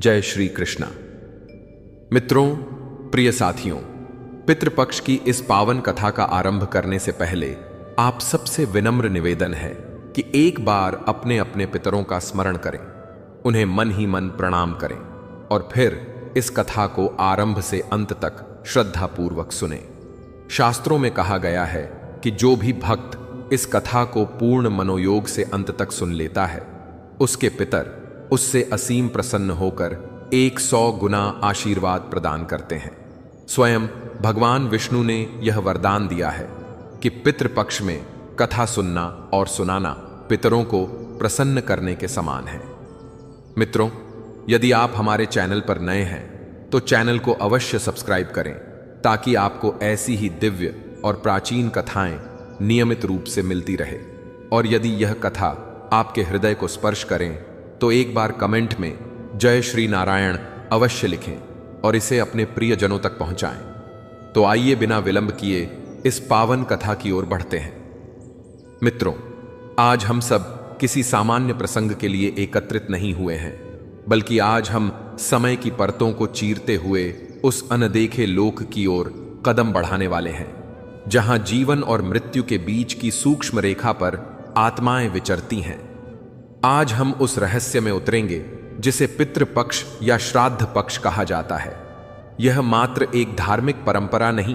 जय श्री कृष्णा। मित्रों, प्रिय साथियों, पितृपक्ष की इस पावन कथा का आरंभ करने से पहले आप सबसे विनम्र निवेदन है कि एक बार अपने अपने पितरों का स्मरण करें, उन्हें मन ही मन प्रणाम करें और फिर इस कथा को आरंभ से अंत तक श्रद्धापूर्वक सुने। शास्त्रों में कहा गया है कि जो भी भक्त इस कथा को पूर्ण मनोयोग से अंत तक सुन लेता है, उसके पितर उससे असीम प्रसन्न होकर 100 गुना आशीर्वाद प्रदान करते हैं। स्वयं भगवान विष्णु ने यह वरदान दिया है कि पितृपक्ष में कथा सुनना और सुनाना पितरों को प्रसन्न करने के समान है। मित्रों, यदि आप हमारे चैनल पर नए हैं तो चैनल को अवश्य सब्सक्राइब करें ताकि आपको ऐसी ही दिव्य और प्राचीन कथाएं नियमित रूप से मिलती रहे। और यदि यह कथा आपके हृदय को स्पर्श करें तो एक बार कमेंट में जय श्री नारायण अवश्य लिखें और इसे अपने प्रियजनों तक पहुंचाएं। तो आइए बिना विलंब किए इस पावन कथा की ओर बढ़ते हैं। मित्रों, आज हम सब किसी सामान्य प्रसंग के लिए एकत्रित नहीं हुए हैं, बल्कि आज हम समय की परतों को चीरते हुए उस अनदेखे लोक की ओर कदम बढ़ाने वाले हैं, जहां जीवन और मृत्यु के बीच की सूक्ष्म रेखा पर आत्माएं विचरती हैं। आज हम उस रहस्य में उतरेंगे जिसे पितृपक्ष या श्राद्ध पक्ष कहा जाता है। यह मात्र एक धार्मिक परंपरा नहीं,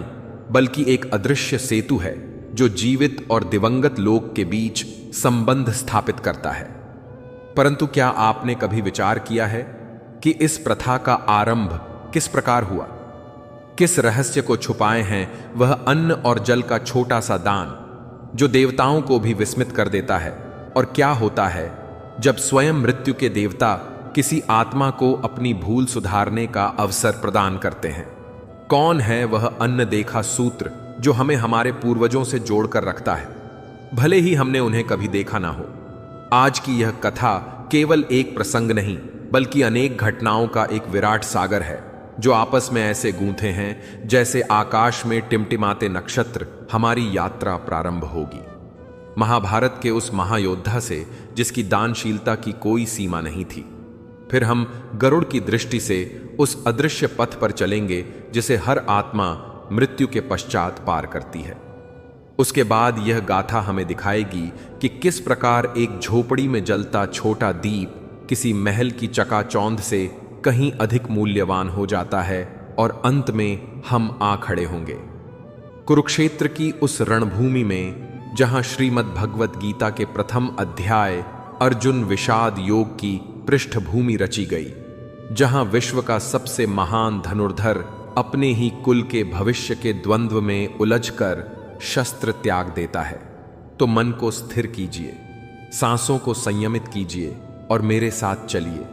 बल्कि एक अदृश्य सेतु है जो जीवित और दिवंगत लोक के बीच संबंध स्थापित करता है। परंतु क्या आपने कभी विचार किया है कि इस प्रथा का आरंभ किस प्रकार हुआ? किस रहस्य को छुपाए हैं वह अन्न और जल का छोटा सा दान जो देवताओं को भी विस्मित कर देता है? और क्या होता है जब स्वयं मृत्यु के देवता किसी आत्मा को अपनी भूल सुधारने का अवसर प्रदान करते हैं? कौन है वह अन्न देखा सूत्र जो हमें हमारे पूर्वजों से जोड़कर रखता है, भले ही हमने उन्हें कभी देखा ना हो? आज की यह कथा केवल एक प्रसंग नहीं, बल्कि अनेक घटनाओं का एक विराट सागर है जो आपस में ऐसे गूंथे हैं जैसे आकाश में टिमटिमाते नक्षत्र हमारी यात्रा प्रारंभ होगी। महाभारत के उस महायोद्धा से जिसकी दानशीलता की कोई सीमा नहीं थी। फिर हम गरुड़ की दृष्टि से उस अदृश्य पथ पर चलेंगे जिसे हर आत्मा मृत्यु के पश्चात पार करती है। उसके बाद यह गाथा हमें दिखाएगी कि किस प्रकार एक झोपड़ी में जलता छोटा दीप किसी महल की चकाचौंध से कहीं अधिक मूल्यवान हो जाता है और अंत में हम आ खड़े होंगे कुरुक्षेत्र की उस रणभूमि में, जहां श्रीमद् भगवत गीता के प्रथम अध्याय अर्जुन विषाद योग की पृष्ठभूमि रची गई, जहां विश्व का सबसे महान धनुर्धर अपने ही कुल के भविष्य के द्वंद्व में उलझकर शस्त्र त्याग देता है। तो मन को स्थिर कीजिए, सांसों को संयमित कीजिए और मेरे साथ चलिए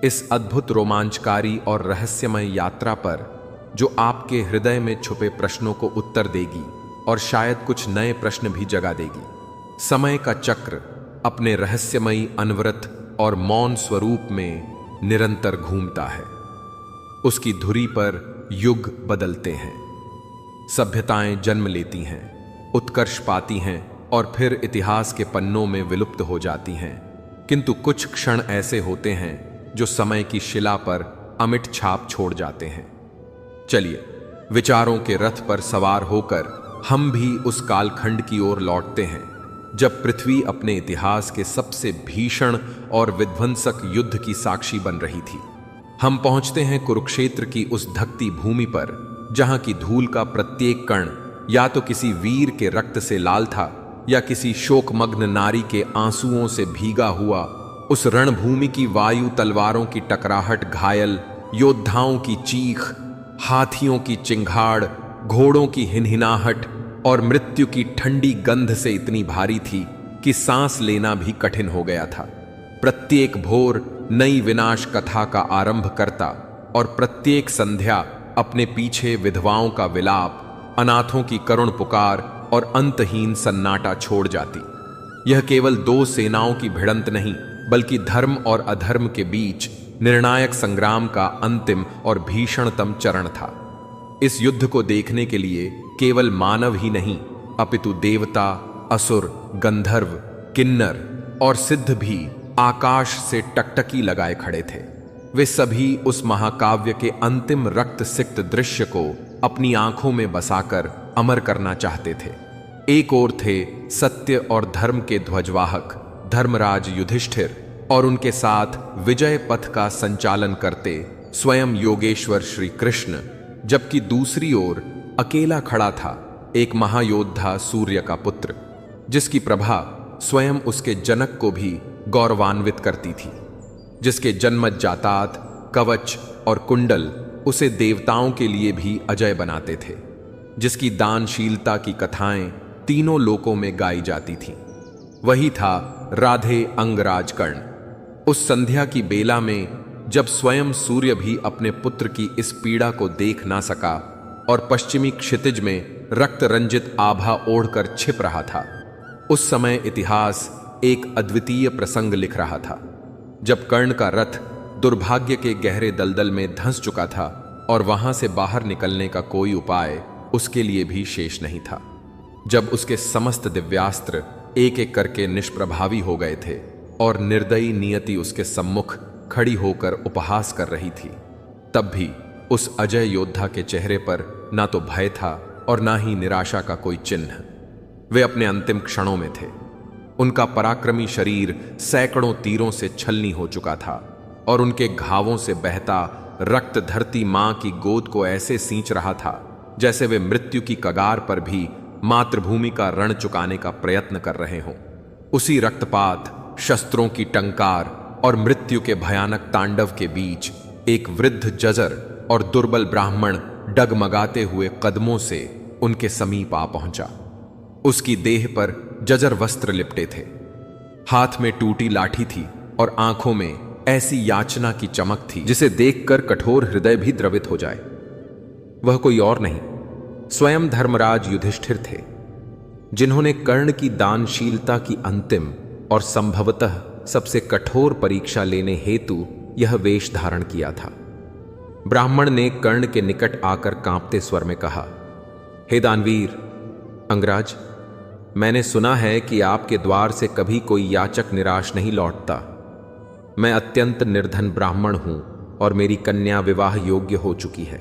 इस अद्भुत रोमांचकारी और रहस्यमय यात्रा पर, जो आपके हृदय में छुपे प्रश्नों को उत्तर देगी और शायद कुछ नए प्रश्न भी जगा देगी। समय का चक्र अपने रहस्यमयी अनवरत और मौन स्वरूप में निरंतर घूमता है। उसकी धुरी पर युग बदलते हैं, सभ्यताएं जन्म लेती हैं, उत्कर्ष पाती हैं और फिर इतिहास के पन्नों में विलुप्त हो जाती हैं। किंतु कुछ क्षण ऐसे होते हैं जो समय की शिला पर अमिट छाप छोड़ जाते हैं। चलिए, विचारों के रथ पर सवार होकर हम भी उस कालखंड की ओर लौटते हैं जब पृथ्वी अपने इतिहास के सबसे भीषण और विध्वंसक युद्ध की साक्षी बन रही थी। हम पहुंचते हैं कुरुक्षेत्र की उस धकती भूमि पर, जहां की धूल का प्रत्येक कण या तो किसी वीर के रक्त से लाल था या किसी शोकमग्न नारी के आंसुओं से भीगा हुआ। उस रणभूमि की वायु तलवारों की टकराहट, घायल योद्धाओं की चीख, हाथियों की चिंगाड़, घोड़ों की हिनहिनाहट और मृत्यु की ठंडी गंध से इतनी भारी थी कि सांस लेना भी कठिन हो गया था। प्रत्येक भोर नई विनाश कथा का आरंभ करता और प्रत्येक संध्या अपने पीछे विधवाओं का विलाप, अनाथों की करुण पुकार और अंतहीन सन्नाटा छोड़ जाती। यह केवल दो सेनाओं की भिड़ंत नहीं, बल्कि धर्म और अधर्म के बीच निर्णायक संग्राम का अंतिम और भीषणतम चरण था। इस युद्ध को देखने के लिए केवल मानव ही नहीं, अपितु देवता, असुर, गंधर्व, किन्नर और सिद्ध भी आकाश से टकटकी लगाए खड़े थे। वे सभी उस महाकाव्य के अंतिम रक्त सिक्त दृश्य को अपनी आंखों में बसाकर अमर करना चाहते थे। एक ओर थे सत्य और धर्म के ध्वजवाहक धर्मराज युधिष्ठिर और उनके साथ विजय पथ का संचालन करते स्वयं योगेश्वर श्री कृष्ण, जबकि दूसरी ओर अकेला खड़ा था एक महायोद्धा सूर्य का पुत्र, जिसकी प्रभा स्वयं उसके जनक को भी गौरवान्वित करती थी, जिसके जन्मत जातात, कवच और कुंडल उसे देवताओं के लिए भी अजय बनाते थे, जिसकी दानशीलता की कथाएं तीनों लोकों में गाई जाती थीं। वही था राधे अंगराज कर्ण। उस संध्या की बेला में जब स्वयं सूर्य भी अपने पुत्र की इस पीड़ा को देख ना सका और पश्चिमी क्षितिज में रक्त रंजित आभा ओढ़कर छिप रहा था, उस समय इतिहास एक अद्वितीय प्रसंग लिख रहा था, जब कर्ण का रथ दुर्भाग्य के गहरे दलदल में धंस चुका था और वहां से बाहर निकलने का कोई उपाय उसके लिए भी शेष नहीं था। जब उसके समस्त दिव्यास्त्र एक एक करके निष्प्रभावी हो गए थे और निर्दयी नियति उसके सम्मुख खड़ी होकर उपहास कर रही थी, तब भी उस अजय योद्धा के चेहरे पर ना तो भय था और ना ही निराशा का कोई चिन्ह। वे अपने अंतिम क्षणों में थे। उनका पराक्रमी शरीर सैकड़ों तीरों से छलनी हो चुका था और उनके घावों से बहता रक्त धरती मां की गोद को ऐसे सींच रहा था जैसे वे मृत्यु की कगार पर भी मातृभूमि का रण चुकाने का प्रयत्न कर रहे हों। उसी रक्तपात, शस्त्रों की टंकार और मृत्यु के भयानक तांडव के बीच एक वृद्ध जजर और दुर्बल ब्राह्मण डगमगाते हुए कदमों से उनके समीप आ पहुंचा। उसकी देह पर जजर वस्त्र लिपटे थे, हाथ में टूटी लाठी थी और आंखों में ऐसी याचना की चमक थी जिसे देखकर कठोर हृदय भी द्रवित हो जाए। वह कोई और नहीं, स्वयं धर्मराज युधिष्ठिर थे, जिन्होंने कर्ण की दानशीलता की अंतिम और संभवतः सबसे कठोर परीक्षा लेने हेतु यह वेश धारण किया था। ब्राह्मण ने कर्ण के निकट आकर कांपते स्वर में कहा, हे दानवीर अंगराज, मैंने सुना है कि आपके द्वार से कभी कोई याचक निराश नहीं लौटता। मैं अत्यंत निर्धन ब्राह्मण हूं और मेरी कन्या विवाह योग्य हो चुकी है।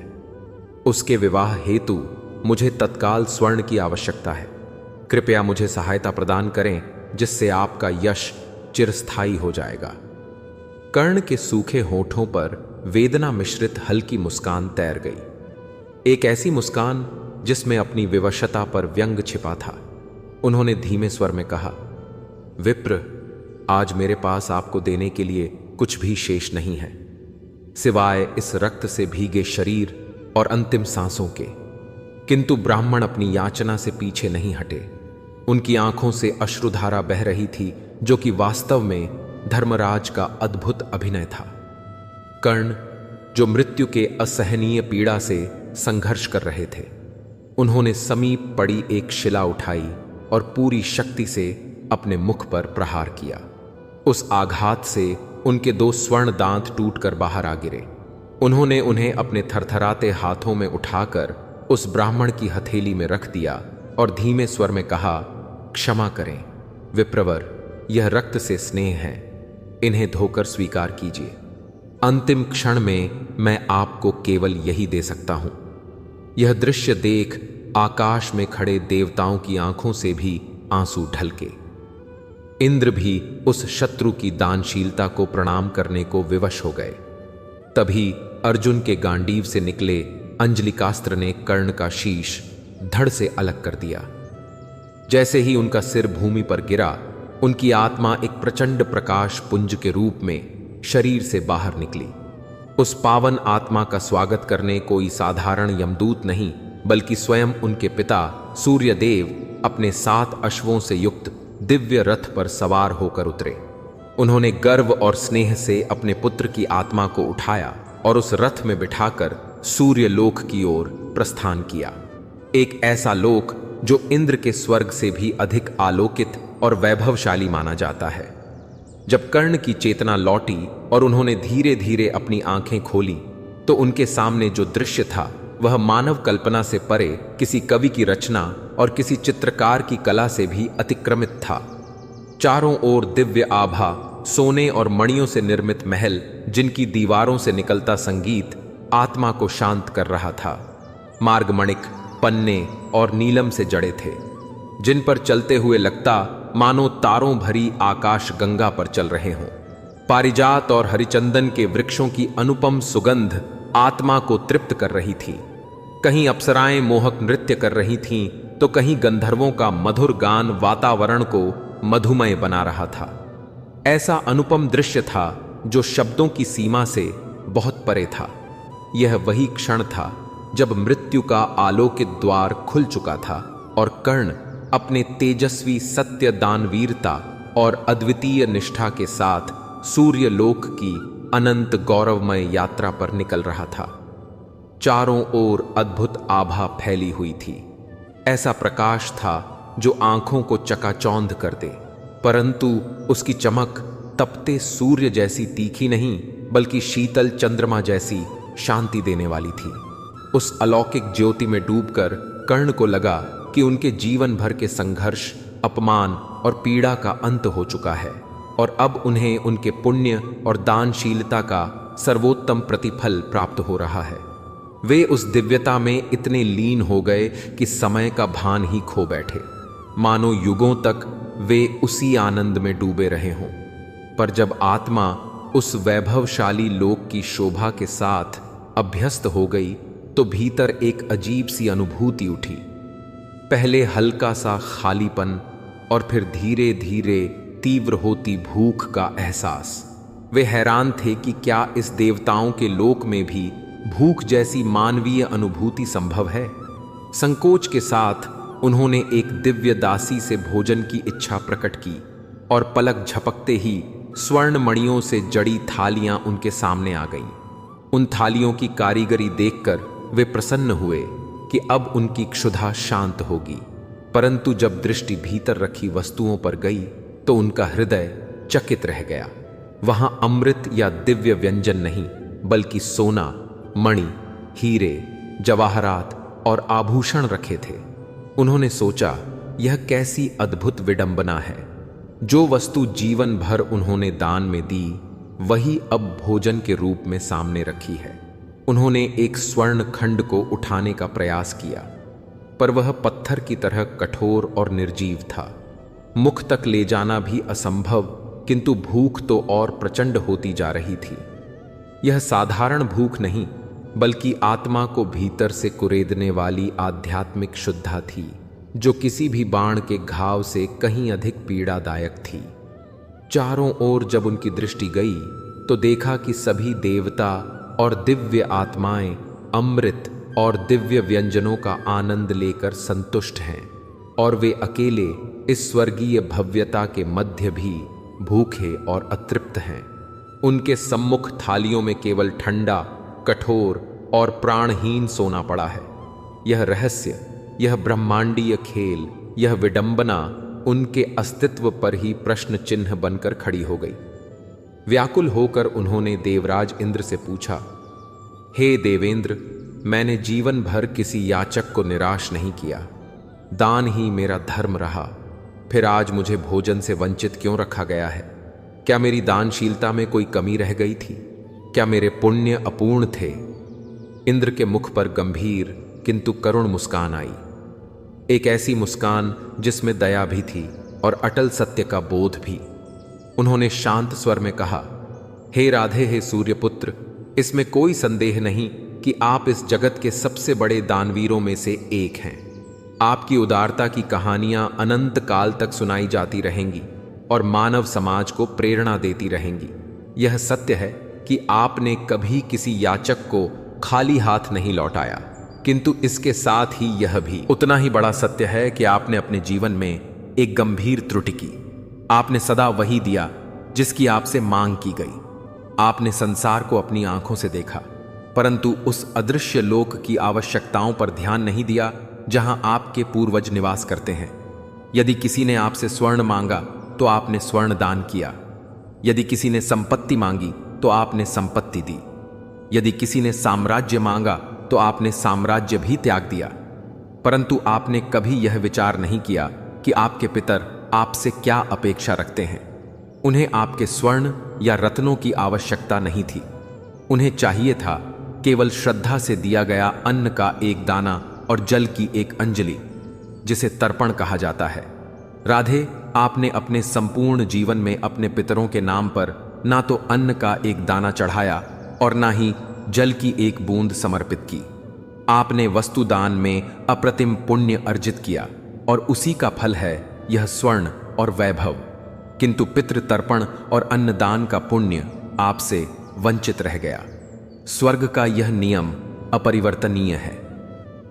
उसके विवाह हेतु मुझे तत्काल स्वर्ण की आवश्यकता है। कृपया मुझे सहायता प्रदान करें, जिससे आपका यश चिरस्थायी हो जाएगा। कर्ण के सूखे होठों पर वेदना मिश्रित हल्की मुस्कान तैर गई, एक ऐसी मुस्कान जिसमें अपनी विवशता पर व्यंग छिपा था। उन्होंने धीमे स्वर में कहा, विप्र, आज मेरे पास आपको देने के लिए कुछ भी शेष नहीं है, सिवाय इस रक्त से भीगे शरीर और अंतिम सांसों के। किंतु ब्राह्मण अपनी याचना से पीछे नहीं हटे। उनकी आंखों से अश्रुधारा बह रही थी, जो कि वास्तव में धर्मराज का अद्भुत अभिनय था। कर्ण, जो मृत्यु के असहनीय पीड़ा से संघर्ष कर रहे थे, उन्होंने समीप पड़ी एक शिला उठाई और पूरी शक्ति से अपने मुख पर प्रहार किया। उस आघात से उनके 2 स्वर्ण दांत टूटकर बाहर आ गिरे। उन्होंने उन्हें अपने थरथराते हाथों में उठाकर उस ब्राह्मण की हथेली में रख दिया और धीमे स्वर में कहा, क्षमा करें विप्रवर, यह रक्त से स्नेह है, इन्हें धोकर स्वीकार कीजिए। अंतिम क्षण में मैं आपको केवल यही दे सकता हूं। यह दृश्य देख आकाश में खड़े देवताओं की आंखों से भी आंसू ढलके। इंद्र भी उस शत्रु की दानशीलता को प्रणाम करने को विवश हो गए। तभी अर्जुन के गांडीव से निकले अंजलिकास्त्र ने कर्ण का शीश धड़ से अलग कर दिया। जैसे ही उनका सिर भूमि पर गिरा, उनकी आत्मा एक प्रचंड प्रकाश पुंज के रूप में शरीर से बाहर निकली। उस पावन आत्मा का स्वागत करने कोई साधारण यमदूत नहीं, बल्कि स्वयं उनके पिता सूर्यदेव अपने 7 अश्वों से युक्त दिव्य रथ पर सवार होकर उतरे। उन्होंने गर्व और स्नेह से अपने पुत्र की आत्मा को उठाया और उस रथ में बिठाकर सूर्य लोक की ओर प्रस्थान किया। एक ऐसा लोक जो इंद्र के स्वर्ग से भी अधिक आलोकित और वैभवशाली माना जाता है। जब कर्ण की चेतना लौटी और उन्होंने धीरे धीरे अपनी आंखें खोली, तो उनके सामने जो दृश्य था वह मानव कल्पना से परे किसी कवि की रचना और किसी चित्रकार की कला से भी अतिक्रमित था। चारों ओर दिव्य आभा सोने और मणियों से निर्मित महल, जिनकी दीवारों से निकलता संगीत आत्मा को शांत कर रहा था। मार्गमणिक, पन्ने और नीलम से जड़े थे, जिन पर चलते हुए लगता मानो तारों भरी आकाश गंगा पर चल रहे हों। पारिजात और हरिचंदन के वृक्षों की अनुपम सुगंध आत्मा को तृप्त कर रही थी। कहीं अप्सराएं मोहक नृत्य कर रही थीं, तो कहीं गंधर्वों का मधुर गान वातावरण को मधुमय बना रहा था। ऐसा अनुपम दृश्य था जो शब्दों की सीमा से बहुत परे था। यह वही क्षण था जब मृत्यु का आलोकित द्वार खुल चुका था और कर्ण अपने तेजस्वी सत्य दानवीरता और अद्वितीय निष्ठा के साथ सूर्यलोक की अनंत गौरवमय यात्रा पर निकल रहा था। चारों ओर अद्भुत आभा फैली हुई थी। ऐसा प्रकाश था जो आंखों को चकाचौंध कर दे, परंतु उसकी चमक तपते सूर्य जैसी तीखी नहीं, बल्कि शीतल चंद्रमा जैसी शांति देने वाली थी। उस अलौकिक ज्योति में डूबकर कर्ण को लगा कि उनके जीवन भर के संघर्ष, अपमान और पीड़ा का अंत हो चुका है और अब उन्हें उनके पुण्य और दानशीलता का सर्वोत्तम प्रतिफल प्राप्त हो रहा है। वे उस दिव्यता में इतने लीन हो गए कि समय का भान ही खो बैठे, मानो युगों तक वे उसी आनंद में डूबे रहे हों। पर जब आत्मा उस वैभवशाली लोक की शोभा के साथ अभ्यस्त हो गई, तो भीतर एक अजीब सी अनुभूति उठी। पहले हल्का सा खालीपन और फिर धीरे धीरे तीव्र होती भूख का एहसास। वे हैरान थे कि क्या इस देवताओं के लोक में भी भूख जैसी मानवीय अनुभूति संभव है। संकोच के साथ उन्होंने एक दिव्य दासी से भोजन की इच्छा प्रकट की और पलक झपकते ही स्वर्ण मणियों से जड़ी थालियां उनके सामने आ गईं। उन थालियों की कारीगरी देखकर वे प्रसन्न हुए कि अब उनकी क्षुधा शांत होगी, परंतु जब दृष्टि भीतर रखी वस्तुओं पर गई तो उनका हृदय चकित रह गया। वहां अमृत या दिव्य व्यंजन नहीं, बल्कि सोना, मणि, हीरे, जवाहरात और आभूषण रखे थे। उन्होंने सोचा, यह कैसी अद्भुत विडंबना है। जो वस्तु जीवन भर उन्होंने दान में दी, वही अब भोजन के रूप में सामने रखी है। उन्होंने एक स्वर्ण खंड को उठाने का प्रयास किया, पर वह पत्थर की तरह कठोर और निर्जीव था। मुख तक ले जाना भी असंभव, किंतु भूख तो और प्रचंड होती जा रही थी। यह साधारण भूख नहीं, बल्कि आत्मा को भीतर से कुरेदने वाली आध्यात्मिक शुद्धा थी, जो किसी भी बाण के घाव से कहीं अधिक पीड़ादायक थी। चारों ओर जब उनकी दृष्टि गई तो देखा कि सभी देवता और दिव्य आत्माएं अमृत और दिव्य व्यंजनों का आनंद लेकर संतुष्ट हैं, और वे अकेले इस स्वर्गीय भव्यता के मध्य भी भूखे और अतृप्त हैं। उनके सम्मुख थालियों में केवल ठंडा, कठोर और प्राणहीन सोना पड़ा है। यह रहस्य, यह ब्रह्मांडीय खेल, यह विडंबना उनके अस्तित्व पर ही प्रश्न चिन्ह बनकर खड़ी हो गई। व्याकुल होकर उन्होंने देवराज इंद्र से पूछा, हे देवेंद्र, मैंने जीवन भर किसी याचक को निराश नहीं किया। दान ही मेरा धर्म रहा, फिर आज मुझे भोजन से वंचित क्यों रखा गया है? क्या मेरी दानशीलता में कोई कमी रह गई थी? क्या मेरे पुण्य अपूर्ण थे? इंद्र के मुख पर गंभीर किंतु करुण मुस्कान आई, एक ऐसी मुस्कान जिसमें दया भी थी और अटल सत्य का बोध भी। उन्होंने शांत स्वर में कहा, हे राधे, हे सूर्यपुत्र, इसमें कोई संदेह नहीं कि आप इस जगत के सबसे बड़े दानवीरों में से एक हैं। आपकी उदारता की कहानियां अनंत काल तक सुनाई जाती रहेंगी और मानव समाज को प्रेरणा देती रहेंगी। यह सत्य है कि आपने कभी किसी याचक को खाली हाथ नहीं लौटाया, किंतु इसके साथ ही यह भी उतना ही बड़ा सत्य है कि आपने अपने जीवन में एक गंभीर त्रुटि की। आपने सदा वही दिया जिसकी आपसे मांग की गई। आपने संसार को अपनी आंखों से देखा, परंतु उस अदृश्य लोक की आवश्यकताओं पर ध्यान नहीं दिया जहां आपके पूर्वज निवास करते हैं। यदि किसी ने आपसे स्वर्ण मांगा तो आपने स्वर्ण दान किया। यदि किसी ने संपत्ति मांगी तो आपने संपत्ति दी। यदि किसी ने साम्राज्य मांगा तो आपने साम्राज्य भी त्याग दिया। परंतु आपने कभी यह विचार नहीं किया कि आपके पितर आपसे क्या अपेक्षा रखते हैं। उन्हें आपके स्वर्ण या रत्नों की आवश्यकता नहीं थी। उन्हें चाहिए था केवल श्रद्धा से दिया गया अन्न का एक दाना और जल की एक अंजलि, जिसे तर्पण कहा जाता है। राधे, आपने अपने संपूर्ण जीवन में अपने पितरों के नाम पर ना तो अन्न का एक दाना चढ़ाया और ना ही जल की एक बूंद समर्पित की। आपने वस्तुदान में अप्रतिम पुण्य अर्जित किया और उसी का फल है यह स्वर्ण और वैभव। किंतु पितृ तर्पण और अन्नदान का पुण्य आपसे वंचित रह गया। स्वर्ग का यह नियम अपरिवर्तनीय है।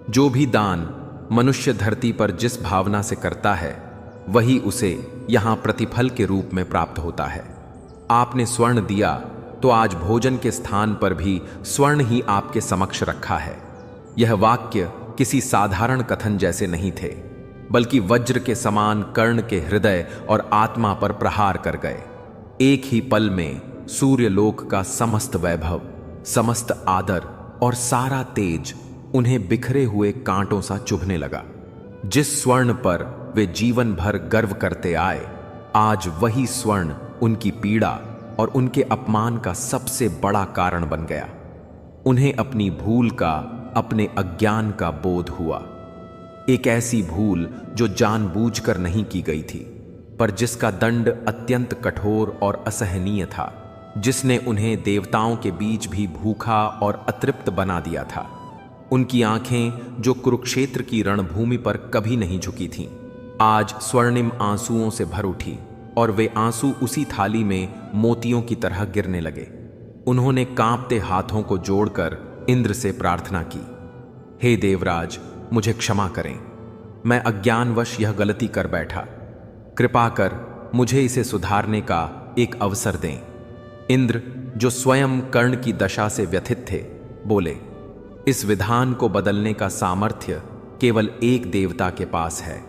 जो भी दान मनुष्य धरती पर जिस भावना से करता है, वही उसे यहां प्रतिफल के रूप में प्राप्त होता है। आपने स्वर्ण दिया तो आज भोजन के स्थान पर भी स्वर्ण ही आपके समक्ष रखा है। यह वाक्य किसी साधारण कथन जैसे नहीं थे, बल्कि वज्र के समान कर्ण के हृदय और आत्मा पर प्रहार कर गए। एक ही पल में सूर्यलोक का समस्त वैभव, समस्त आदर और सारा तेज उन्हें बिखरे हुए कांटों सा चुभने लगा। जिस स्वर्ण पर वे जीवन भर गर्व करते आए, आज वही स्वर्ण उनकी पीड़ा और उनके अपमान का सबसे बड़ा कारण बन गया। उन्हें अपनी भूल का, अपने अज्ञान का बोध हुआ। एक ऐसी भूल जो जानबूझकर नहीं की गई थी, पर जिसका दंड अत्यंत कठोर और असहनीय था, जिसने उन्हें देवताओं के बीच भी भूखा और अतृप्त बना दिया था। उनकी आंखें जो कुरुक्षेत्र की रणभूमि पर कभी नहीं झुकी थीं, आज स्वर्णिम आंसुओं से भर उठी और वे आंसू उसी थाली में मोतियों की तरह गिरने लगे। उन्होंने कांपते हाथों को जोड़कर इंद्र से प्रार्थना की, हे देवराज, मुझे क्षमा करें। मैं अज्ञानवश यह गलती कर बैठा। कृपा कर मुझे इसे सुधारने का एक अवसर दें। इंद्र, जो स्वयं कर्ण की दशा से व्यथित थे, बोले, इस विधान को बदलने का सामर्थ्य केवल एक देवता के पास है।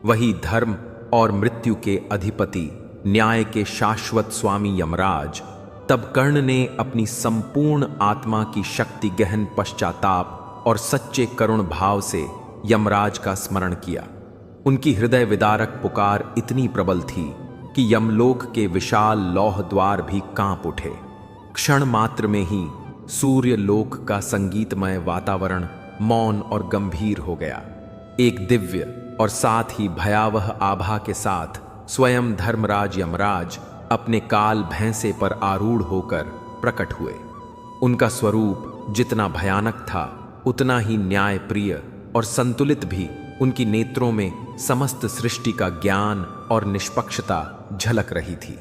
वही धर्म और मृत्यु के अधिपति, न्याय के शाश्वत स्वामी यमराज। तब कर्ण ने अपनी संपूर्ण आत्मा की शक्ति गहन पश्चाताप और सच्चे करुण भाव से यमराज का स्मरण किया। उनकी हृदय विदारक पुकार इतनी प्रबल थी कि यमलोक के विशाल लौह द्वार भी कांप उठे। क्षण मात्र में ही सूर्य लोक का संगीतमय वातावरण मौन और गंभीर हो गया। एक दिव्य और साथ ही भयावह आभा के साथ स्वयं धर्मराज यमराज अपने काल भैंसे पर आरूढ़ होकर प्रकट हुए। उनका स्वरूप जितना भयानक था, उतना ही न्याय प्रिय और संतुलित भी। उनकी नेत्रों में समस्त सृष्टि का ज्ञान और निष्पक्षता झलक रही थी।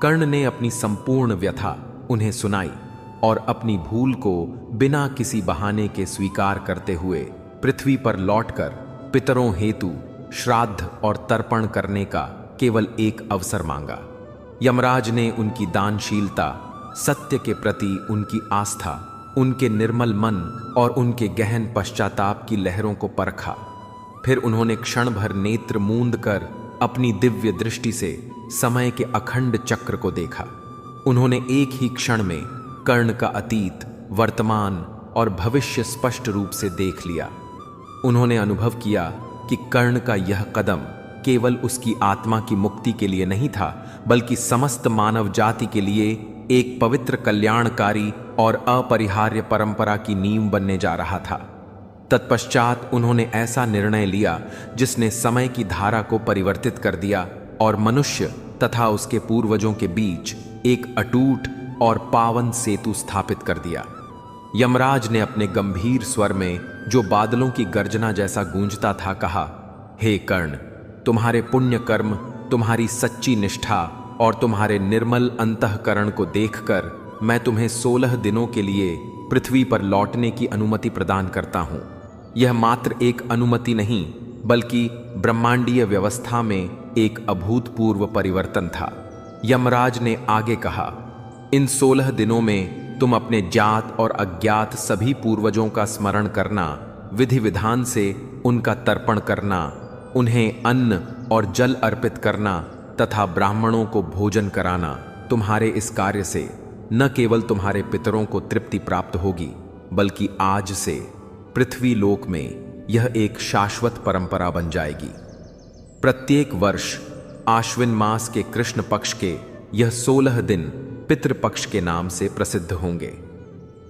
कर्ण ने अपनी संपूर्ण व्यथा उन्हें सुनाई और अपनी भूल को बिना किसी बहाने के स्वीकार करते हुए पृथ्वी पर लौटकर पितरों हेतु श्राद्ध और तर्पण करने का केवल एक अवसर मांगा। यमराज ने उनकी दानशीलता, सत्य के प्रति उनकी आस्था, उनके निर्मल मन और उनके गहन पश्चाताप की लहरों को परखा। फिर उन्होंने क्षण भर नेत्र मूंद कर अपनी दिव्य दृष्टि से समय के अखंड चक्र को देखा। उन्होंने एक ही क्षण में कर्ण का अतीत, वर्तमान और भविष्य स्पष्ट रूप से देख लिया। उन्होंने अनुभव किया कि कर्ण का यह कदम केवल उसकी आत्मा की मुक्ति के लिए नहीं था, बल्कि समस्त मानव जाति के लिए एक पवित्र, कल्याणकारी और अपरिहार्य परंपरा की नींव बनने जा रहा था। तत्पश्चात उन्होंने ऐसा निर्णय लिया जिसने समय की धारा को परिवर्तित कर दिया और मनुष्य तथा उसके पूर्वजों के बीच एक अटूट और पावन सेतु स्थापित कर दिया। यमराज ने अपने गंभीर स्वर में, जो बादलों की गर्जना जैसा गूंजता था, कहा, हे कर्ण, तुम्हारे पुण्य कर्म, तुम्हारी सच्ची निष्ठा और तुम्हारे निर्मल अंतःकरण को देखकर मैं तुम्हें 16 दिनों के लिए पृथ्वी पर लौटने की अनुमति प्रदान करता हूं। यह मात्र एक अनुमति नहीं, बल्कि ब्रह्मांडीय व्यवस्था में एक अभूतपूर्व परिवर्तन था। यमराज ने आगे कहा, इन 16 दिनों में तुम अपने ज्ञात और अज्ञात सभी पूर्वजों का स्मरण करना, विधि विधान से उनका तर्पण करना, उन्हें अन्न और जल अर्पित करना तथा ब्राह्मणों को भोजन कराना। तुम्हारे इस कार्य से न केवल तुम्हारे पितरों को तृप्ति प्राप्त होगी, बल्कि आज से पृथ्वी लोक में यह एक शाश्वत परंपरा बन जाएगी। प्रत्येक वर्ष आश्विन मास के कृष्ण पक्ष के यह 16 दिन पितृपक्ष के नाम से प्रसिद्ध होंगे।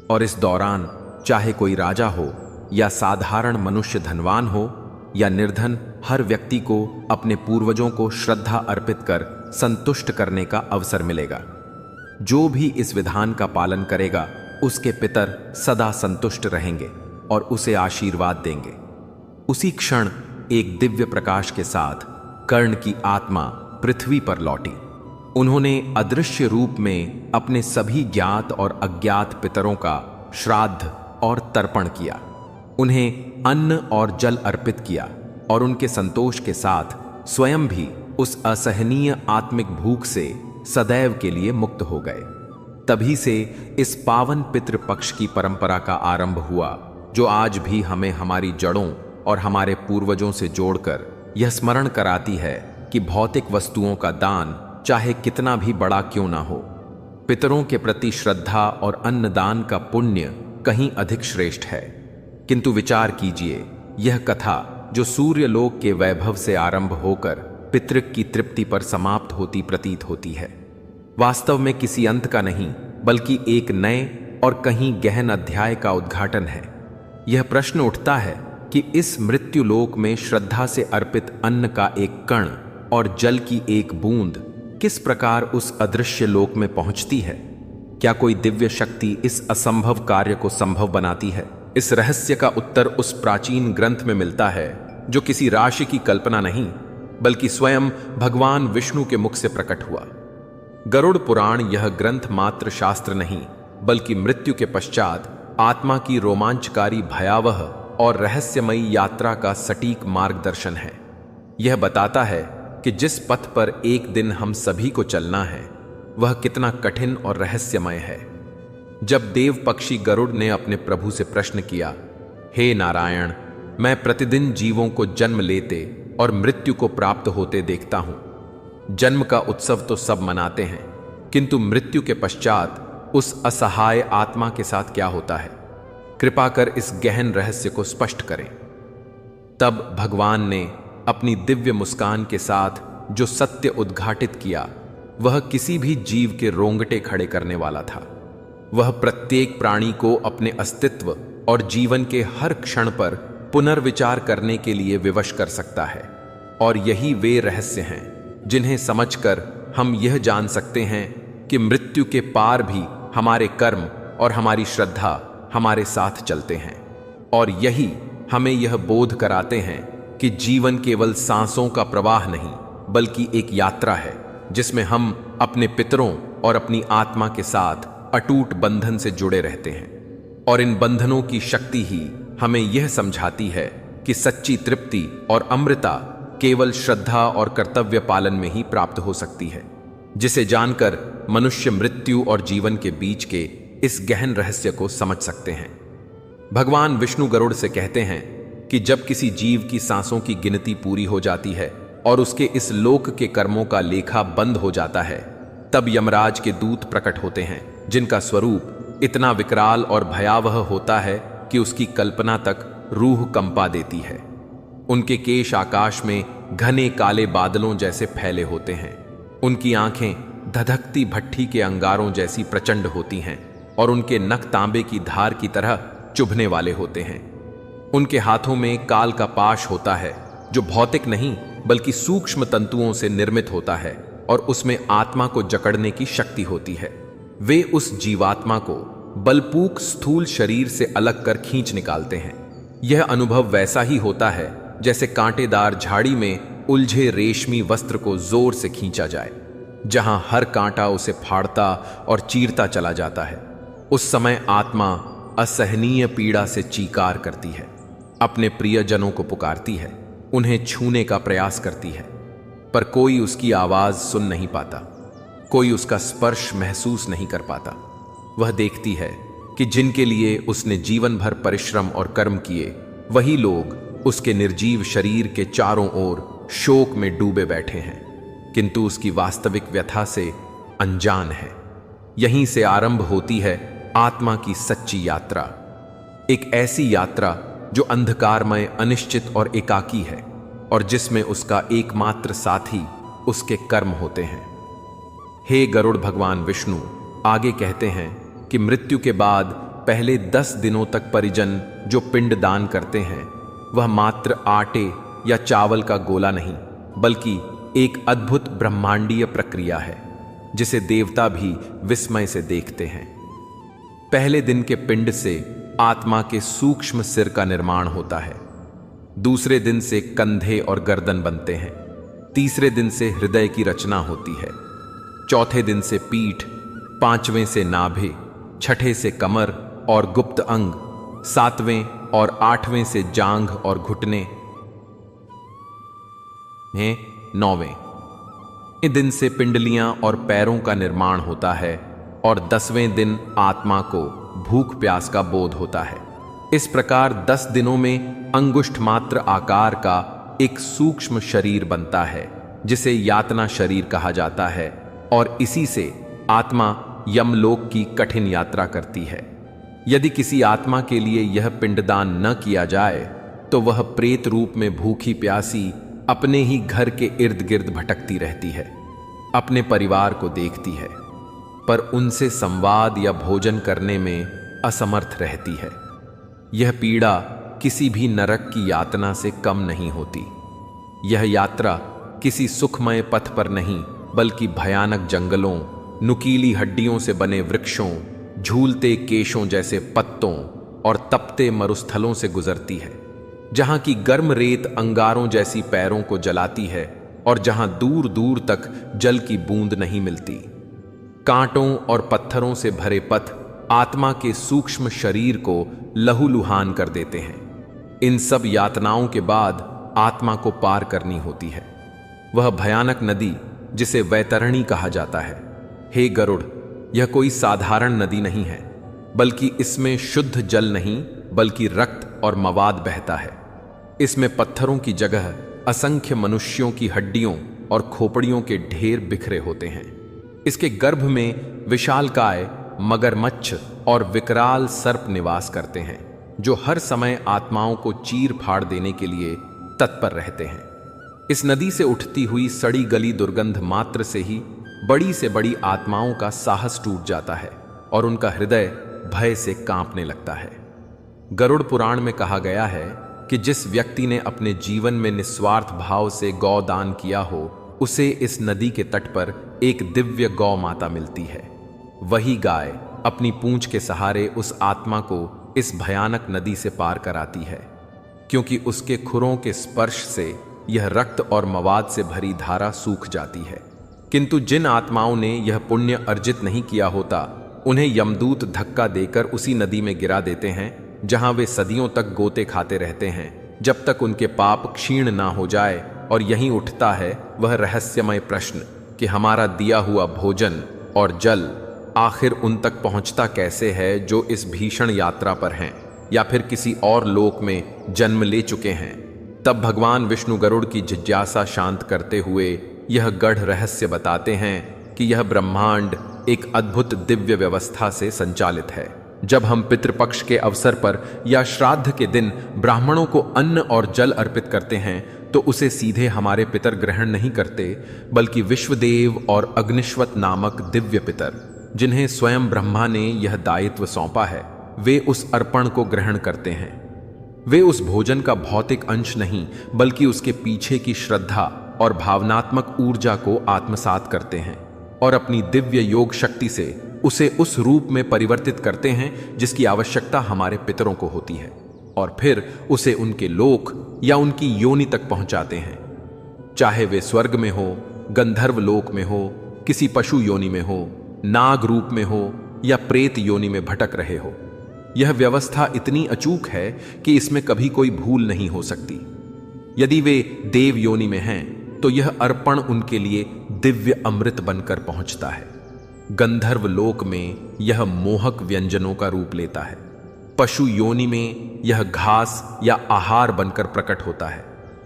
और इस दौरान चाहे कोई राजा हो या साधारण मनुष्य, धनवान हो या निर्धन, हर व्यक्ति को अपने पूर्वजों को श्रद्धा अर्पित कर संतुष्ट करने का अवसर मिलेगा। जो भी इस विधान का पालन करेगा उसके पितर सदा संतुष्ट रहेंगे और उसे आशीर्वाद देंगे। उसी क्षण एक दिव्य प्रकाश के साथ कर्ण की आत्मा पृथ्वी पर लौटी। उन्होंने अदृश्य रूप में अपने सभी ज्ञात और अज्ञात पितरों का श्राद्ध और तर्पण किया, उन्हें अन्न और जल अर्पित किया और उनके संतोष के साथ स्वयं भी उस असहनीय आत्मिक भूख से सदैव के लिए मुक्त हो गए। तभी से इस पावन पितृपक्ष की परंपरा का आरंभ हुआ, जो आज भी हमें हमारी जड़ों और हमारे पूर्वजों से जोड़कर यह स्मरण कराती है कि भौतिक वस्तुओं का दान चाहे कितना भी बड़ा क्यों ना हो, पितरों के प्रति श्रद्धा और अन्नदान का पुण्य कहीं अधिक श्रेष्ठ है। किंतु विचार कीजिए, यह कथा जो सूर्यलोक के वैभव से आरंभ होकर पितृक की तृप्ति पर समाप्त होती प्रतीत होती है, वास्तव में किसी अंत का नहीं बल्कि एक नए और कहीं गहन अध्याय का उद्घाटन है। यह प्रश्न उठता है कि इस मृत्युलोक में श्रद्धा से अर्पित अन्न का एक कण और जल की एक बूंद किस प्रकार उस अदृश्य लोक में पहुंचती है? क्या कोई दिव्य शक्ति इस असंभव कार्य को संभव बनाती है? इस रहस्य का उत्तर उस प्राचीन ग्रंथ में मिलता है जो किसी राशि की कल्पना नहीं बल्कि स्वयं भगवान विष्णु के मुख से प्रकट हुआ। गरुड़ पुराण यह ग्रंथ मात्र शास्त्र नहीं बल्कि मृत्यु के पश्चात आत्मा की रोमांचकारी, भयावह और रहस्यमयी यात्रा का सटीक मार्गदर्शन है। यह बताता है कि जिस पथ पर एक दिन हम सभी को चलना है वह कितना कठिन और रहस्यमय है। जब देव पक्षी गरुड़ ने अपने प्रभु से प्रश्न किया, हे नारायण, मैं प्रतिदिन जीवों को जन्म लेते और मृत्यु को प्राप्त होते देखता हूं। जन्म का उत्सव तो सब मनाते हैं, किंतु मृत्यु के पश्चात उस असहाय आत्मा के साथ क्या होता है? कृपा कर इस गहन रहस्य को स्पष्ट करें। तब भगवान ने अपनी दिव्य मुस्कान के साथ जो सत्य उद्घाटित किया वह किसी भी जीव के रोंगटे खड़े करने वाला था। वह प्रत्येक प्राणी को अपने अस्तित्व और जीवन के हर क्षण पर पुनर्विचार करने के लिए विवश कर सकता है। और यही वे रहस्य हैं जिन्हें समझकर हम यह जान सकते हैं कि मृत्यु के पार भी हमारे कर्म और हमारी श्रद्धा हमारे साथ चलते हैं। और यही हमें यह बोध कराते हैं कि जीवन केवल सांसों का प्रवाह नहीं बल्कि एक यात्रा है जिसमें हम अपने पितरों और अपनी आत्मा के साथ अटूट बंधन से जुड़े रहते हैं। और इन बंधनों की शक्ति ही हमें यह समझाती है कि सच्ची तृप्ति और अमृता केवल श्रद्धा और कर्तव्य पालन में ही प्राप्त हो सकती है, जिसे जानकर मनुष्य मृत्यु और जीवन के बीच के इस गहन रहस्य को समझ सकते हैं। भगवान विष्णु गरुड़ से कहते हैं कि जब किसी जीव की सांसों की गिनती पूरी हो जाती है और उसके इस लोक के कर्मों का लेखा बंद हो जाता है, तब यमराज के दूत प्रकट होते हैं जिनका स्वरूप इतना विकराल और भयावह होता है कि उसकी कल्पना तक रूह कंपा देती है। उनके केश आकाश में घने काले बादलों जैसे फैले होते हैं। उनकी आंखें धधकती भट्ठी के अंगारों जैसी प्रचंड होती हैं और उनके नख तांबे की धार की तरह चुभने वाले होते हैं। उनके हाथों में काल का पाश होता है जो भौतिक नहीं बल्कि सूक्ष्म तंतुओं से निर्मित होता है और उसमें आत्मा को जकड़ने की शक्ति होती है। वे उस जीवात्मा को बलपूक स्थूल शरीर से अलग कर खींच निकालते हैं। यह अनुभव वैसा ही होता है जैसे कांटेदार झाड़ी में उलझे रेशमी वस्त्र को जोर से खींचा जाए, जहां हर कांटा उसे फाड़ता और चीरता चला जाता है। उस समय आत्मा असहनीय पीड़ा से चीकार करती है, अपने प्रियजनों को पुकारती है, उन्हें छूने का प्रयास करती है, पर कोई उसकी आवाज सुन नहीं पाता, कोई उसका स्पर्श महसूस नहीं कर पाता। वह देखती है कि जिनके लिए उसने जीवन भर परिश्रम और कर्म किए, वही लोग उसके निर्जीव शरीर के चारों ओर शोक में डूबे बैठे हैं, किंतु उसकी वास्तविक व्यथा से अनजान है। यहीं से आरंभ होती है आत्मा की सच्ची यात्रा, एक ऐसी यात्रा जो अंधकारमय, अनिश्चित और एकाकी है और जिसमें उसका एकमात्र साथी उसके कर्म होते हैं। हे गरुड़ भगवान विष्णु आगे कहते हैं कि मृत्यु के बाद पहले 10 दिनों तक परिजन जो पिंड दान करते हैं वह मात्र आटे या चावल का गोला नहीं बल्कि एक अद्भुत ब्रह्मांडीय प्रक्रिया है जिसे देवता भी विस्मय से देखते हैं। पहले दिन के पिंड से आत्मा के सूक्ष्म सिर का निर्माण होता है, दूसरे दिन से कंधे और गर्दन बनते हैं, तीसरे दिन से हृदय की रचना होती है, चौथे दिन से पीठ, पांचवें से नाभि, छठे से कमर और गुप्त अंग, सातवें और आठवें से जांघ और घुटने, नौवें दिन से पिंडलियां और पैरों का निर्माण होता है और 10वें दिन आत्मा को भूख प्यास का बोध होता है। इस प्रकार 10 दिनों में अंगुष्ठ मात्र आकार का एक सूक्ष्म शरीर बनता है जिसे यातना शरीर कहा जाता है और इसी से आत्मा यमलोक की कठिन यात्रा करती है। यदि किसी आत्मा के लिए यह पिंडदान न किया जाए तो वह प्रेत रूप में भूखी प्यासी अपने ही घर के इर्द गिर्द भटकती रहती है, अपने परिवार को देखती है पर उनसे संवाद या भोजन करने में असमर्थ रहती है। यह पीड़ा किसी भी नरक की यातना से कम नहीं होती। यह यात्रा किसी सुखमय पथ पर नहीं बल्कि भयानक जंगलों, नुकीली हड्डियों से बने वृक्षों, झूलते केशों जैसे पत्तों और तपते मरुस्थलों से गुजरती है, जहां की गर्म रेत अंगारों जैसी पैरों को जलाती है और जहां दूर दूर तक जल की बूंद नहीं मिलती। कांटों और पत्थरों से भरे पथ आत्मा के सूक्ष्म शरीर को लहूलुहान कर देते हैं। इन सब यातनाओं के बाद आत्मा को पार करनी होती है, वह भयानक नदी जिसे वैतरणी कहा जाता है। हे गरुड़, यह कोई साधारण नदी नहीं है बल्कि इसमें शुद्ध जल नहीं बल्कि रक्त और मवाद बहता है। इसमें पत्थरों की जगह असंख्य मनुष्यों की हड्डियों और खोपड़ियों के ढेर बिखरे होते हैं। इसके गर्भ में विशालकाय मगरमच्छ और विकराल सर्प निवास करते हैं जो हर समय आत्माओं को चीर फाड़ देने के लिए तत्पर रहते हैं। इस नदी से उठती हुई सड़ी गली दुर्गंध मात्र से ही बड़ी से बड़ी आत्माओं का साहस टूट जाता है और उनका हृदय भय से कांपने लगता है। गरुड़ पुराण में कहा गया है कि जिस व्यक्ति ने अपने जीवन में निस्वार्थ भाव से गौ दान किया हो उसे इस नदी के तट पर एक दिव्य गौ माता मिलती है। वही गाय अपनी पूंछ के सहारे उस आत्मा को इस भयानक नदी से पार कराती है, क्योंकि उसके खुरों के स्पर्श से यह रक्त और मवाद से भरी धारा सूख जाती है। किंतु जिन आत्माओं ने यह पुण्य अर्जित नहीं किया होता उन्हें यमदूत धक्का देकर उसी नदी में गिरा देते हैं जहां वे सदियों तक गोते खाते रहते हैं जब तक उनके पाप क्षीण ना हो जाए। और यहीं उठता है वह रहस्यमय प्रश्न कि हमारा दिया हुआ भोजन और जल आखिर उन तक पहुंचता कैसे है जो इस भीषण यात्रा पर हैं या फिर किसी और लोक में जन्म ले चुके हैं। तब भगवान विष्णु गरुड़ की जिज्ञासा शांत करते हुए यह गढ़ रहस्य बताते हैं कि यह ब्रह्मांड एक अद्भुत दिव्य व्यवस्था से संचालित है। जब हम पितृपक्ष के अवसर पर या श्राद्ध के दिन ब्राह्मणों को अन्न और जल अर्पित करते हैं तो उसे सीधे हमारे पितर ग्रहण नहीं करते बल्कि विश्वदेव और अग्निश्वत नामक दिव्य पितर, जिन्हें स्वयं ब्रह्मा ने यह दायित्व सौंपा है, वे उस अर्पण को ग्रहण करते हैं। वे उस भोजन का भौतिक अंश नहीं बल्कि उसके पीछे की श्रद्धा और भावनात्मक ऊर्जा को आत्मसात करते हैं और अपनी दिव्य योग शक्ति से उसे उस रूप में परिवर्तित करते हैं जिसकी आवश्यकता हमारे पितरों को होती है और फिर उसे उनके लोक या उनकी योनि तक पहुंचाते हैं, चाहे वे स्वर्ग में हो, गंधर्व लोक में हो, किसी पशु योनि में हो, नाग रूप में हो या प्रेत योनि में भटक रहे हो। यह व्यवस्था इतनी अचूक है कि इसमें कभी कोई भूल नहीं हो सकती। यदि वे देव योनि में हैं तो यह अर्पण उनके लिए दिव्य अमृत बनकर पहुंचता है। गंधर्व लोक में यह मोहक व्यंजनों का रूप लेता है। पशु योनि में यह घास या आहार बनकर प्रकट होता है।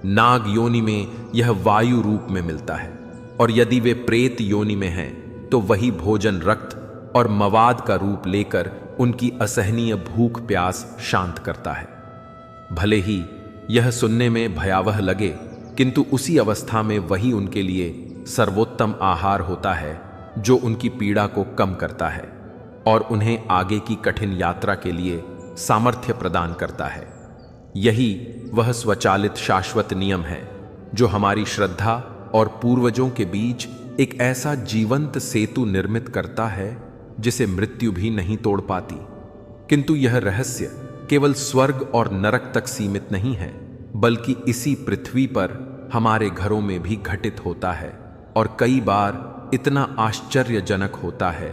नाग योनि में यह वायु रूप में मिलता है और यदि वे प्रेत योनि में हैं तो वही भोजन रक्त और मवाद का रूप लेकर उनकी असहनीय भूख प्यास शांत करता है। भले ही यह सुनने में भयावह लगे किंतु उसी अवस्था में वही उनके लिए सर्वोत्तम आहार होता है जो उनकी पीड़ा को कम करता है और उन्हें आगे की कठिन यात्रा के लिए सामर्थ्य प्रदान करता है। यही वह स्वचालित शाश्वत नियम है जो हमारी श्रद्धा और पूर्वजों के बीच एक ऐसा जीवंत सेतु निर्मित करता है जिसे मृत्यु भी नहीं तोड़ पाती। किंतु यह रहस्य केवल स्वर्ग और नरक तक सीमित नहीं है, बल्कि इसी पृथ्वी पर हमारे घरों में भी घटित होता है और कई बार इतना आश्चर्यजनक होता है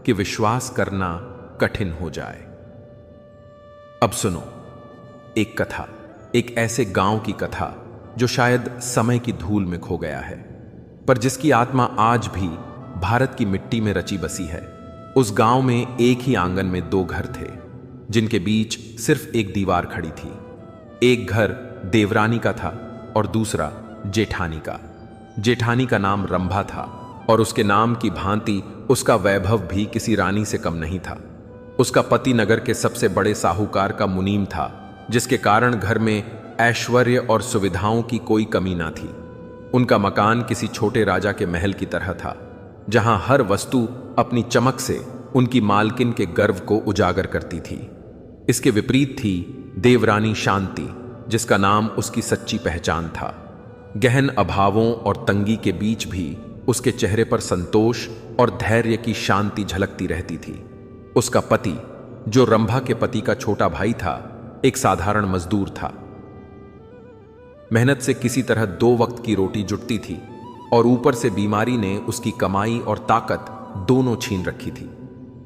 कि विश्वास करना कठिन हो जाए। अब सुनो एक कथा, एक ऐसे गांव की कथा जो शायद समय की धूल में खो गया है, पर जिसकी आत्मा आज भी भारत की मिट्टी में रची बसी है। उस गांव में एक ही आंगन में दो घर थे, जिनके बीच सिर्फ एक दीवार खड़ी थी। एक घर देवरानी का था और दूसरा जेठानी का। जेठानी का नाम रंभा था और उसके नाम की भांति उसका वैभव भी किसी रानी से कम नहीं था। उसका पति नगर के सबसे बड़े साहूकार का मुनीम था, जिसके कारण घर में ऐश्वर्य और सुविधाओं की कोई कमी ना थी। उनका मकान किसी छोटे राजा के महल की तरह था, जहां हर वस्तु अपनी चमक से उनकी मालकिन के गर्व को उजागर करती थी। इसके विपरीत थी देवरानी शांति, जिसका नाम उसकी सच्ची पहचान था। गहन अभावों और तंगी के बीच भी उसके चेहरे पर संतोष और धैर्य की शांति झलकती रहती थी। उसका पति, जो रंभा के पति का छोटा भाई था, एक साधारण मजदूर था। मेहनत से किसी तरह 2 वक्त की रोटी जुटती थी और ऊपर से बीमारी ने उसकी कमाई और ताकत दोनों छीन रखी थी।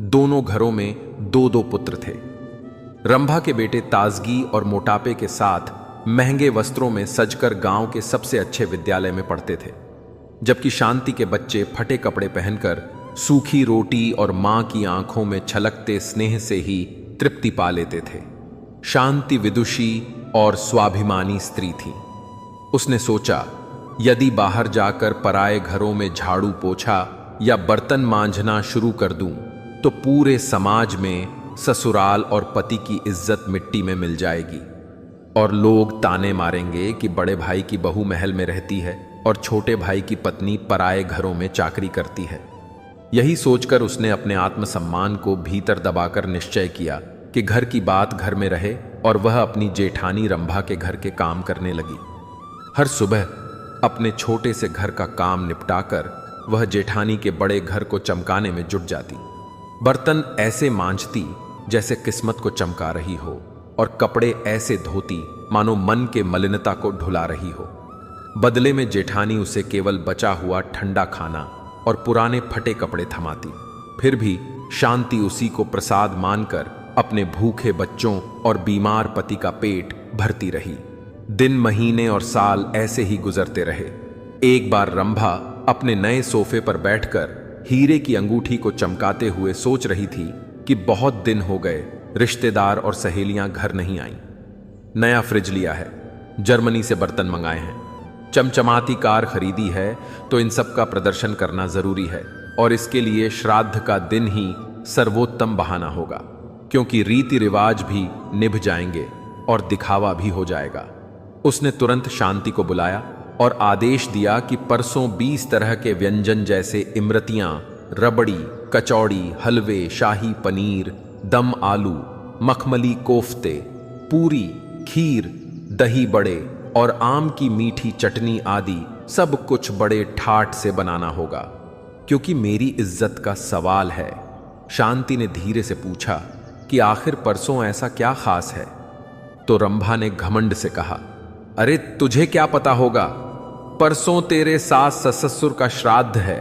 दोनों घरों में 2-2 पुत्र थे। रंभा के बेटे ताजगी और मोटापे के साथ महंगे वस्त्रों में सजकर गांव के सबसे अच्छे विद्यालय में पढ़ते थे, जबकि शांति के बच्चे फटे कपड़े पहनकर सूखी रोटी और मां की आंखों में छलकते स्नेह से ही तृप्ति पा लेते थे। शांति विदुषी और स्वाभिमानी स्त्री थी। उसने सोचा, यदि बाहर जाकर पराए घरों में झाड़ू पोछा या बर्तन मांजना शुरू कर दूं, तो पूरे समाज में ससुराल और पति की इज्जत मिट्टी में मिल जाएगी और लोग ताने मारेंगे कि बड़े भाई की बहू महल में रहती है और छोटे भाई की पत्नी पराए घरों में चाकरी करती है। यही सोचकर उसने अपने आत्मसम्मान को भीतर दबाकर निश्चय किया कि घर की बात घर में रहे और वह अपनी जेठानी रंभा के घर के काम करने लगी। हर सुबह अपने छोटे से घर का काम निपटाकर वह जेठानी के बड़े घर को चमकाने में जुट जाती। बर्तन ऐसे मांजती जैसे किस्मत को चमका रही हो और कपड़े ऐसे धोती मानो मन के मलिनता को ढुला रही हो। बदले में जेठानी उसे केवल बचा हुआ ठंडा खाना और पुराने फटे कपड़े थमाती। फिर भी शांति उसी को प्रसाद मानकर अपने भूखे बच्चों और बीमार पति का पेट भरती रही। दिन, महीने और साल ऐसे ही गुजरते रहे। एक बार रंभा अपने नए सोफे पर बैठकर हीरे की अंगूठी को चमकाते हुए सोच रही थी कि बहुत दिन हो गए रिश्तेदार और सहेलियां घर नहीं आईं। नया फ्रिज लिया है, जर्मनी से बर्तन मंगाए हैं, चमचमाती कार खरीदी है, तो इन सब का प्रदर्शन करना जरूरी है और इसके लिए श्राद्ध का दिन ही सर्वोत्तम बहाना होगा, क्योंकि रीति रिवाज भी निभ जाएंगे और दिखावा भी हो जाएगा। उसने तुरंत शांति को बुलाया और आदेश दिया कि परसों 20 तरह के व्यंजन जैसे इमरतियां, रबड़ी, कचौड़ी, हलवे, शाही पनीर, दम आलू, मखमली कोफ्ते, पूरी, खीर, दही बड़े और आम की मीठी चटनी आदि सब कुछ बड़े ठाठ से बनाना होगा, क्योंकि मेरी इज्जत का सवाल है। शांति ने धीरे से पूछा कि आखिर परसों ऐसा क्या खास है? तो रंभा ने घमंड से कहा, अरे तुझे क्या पता होगा, परसों तेरे सास ससुर का श्राद्ध है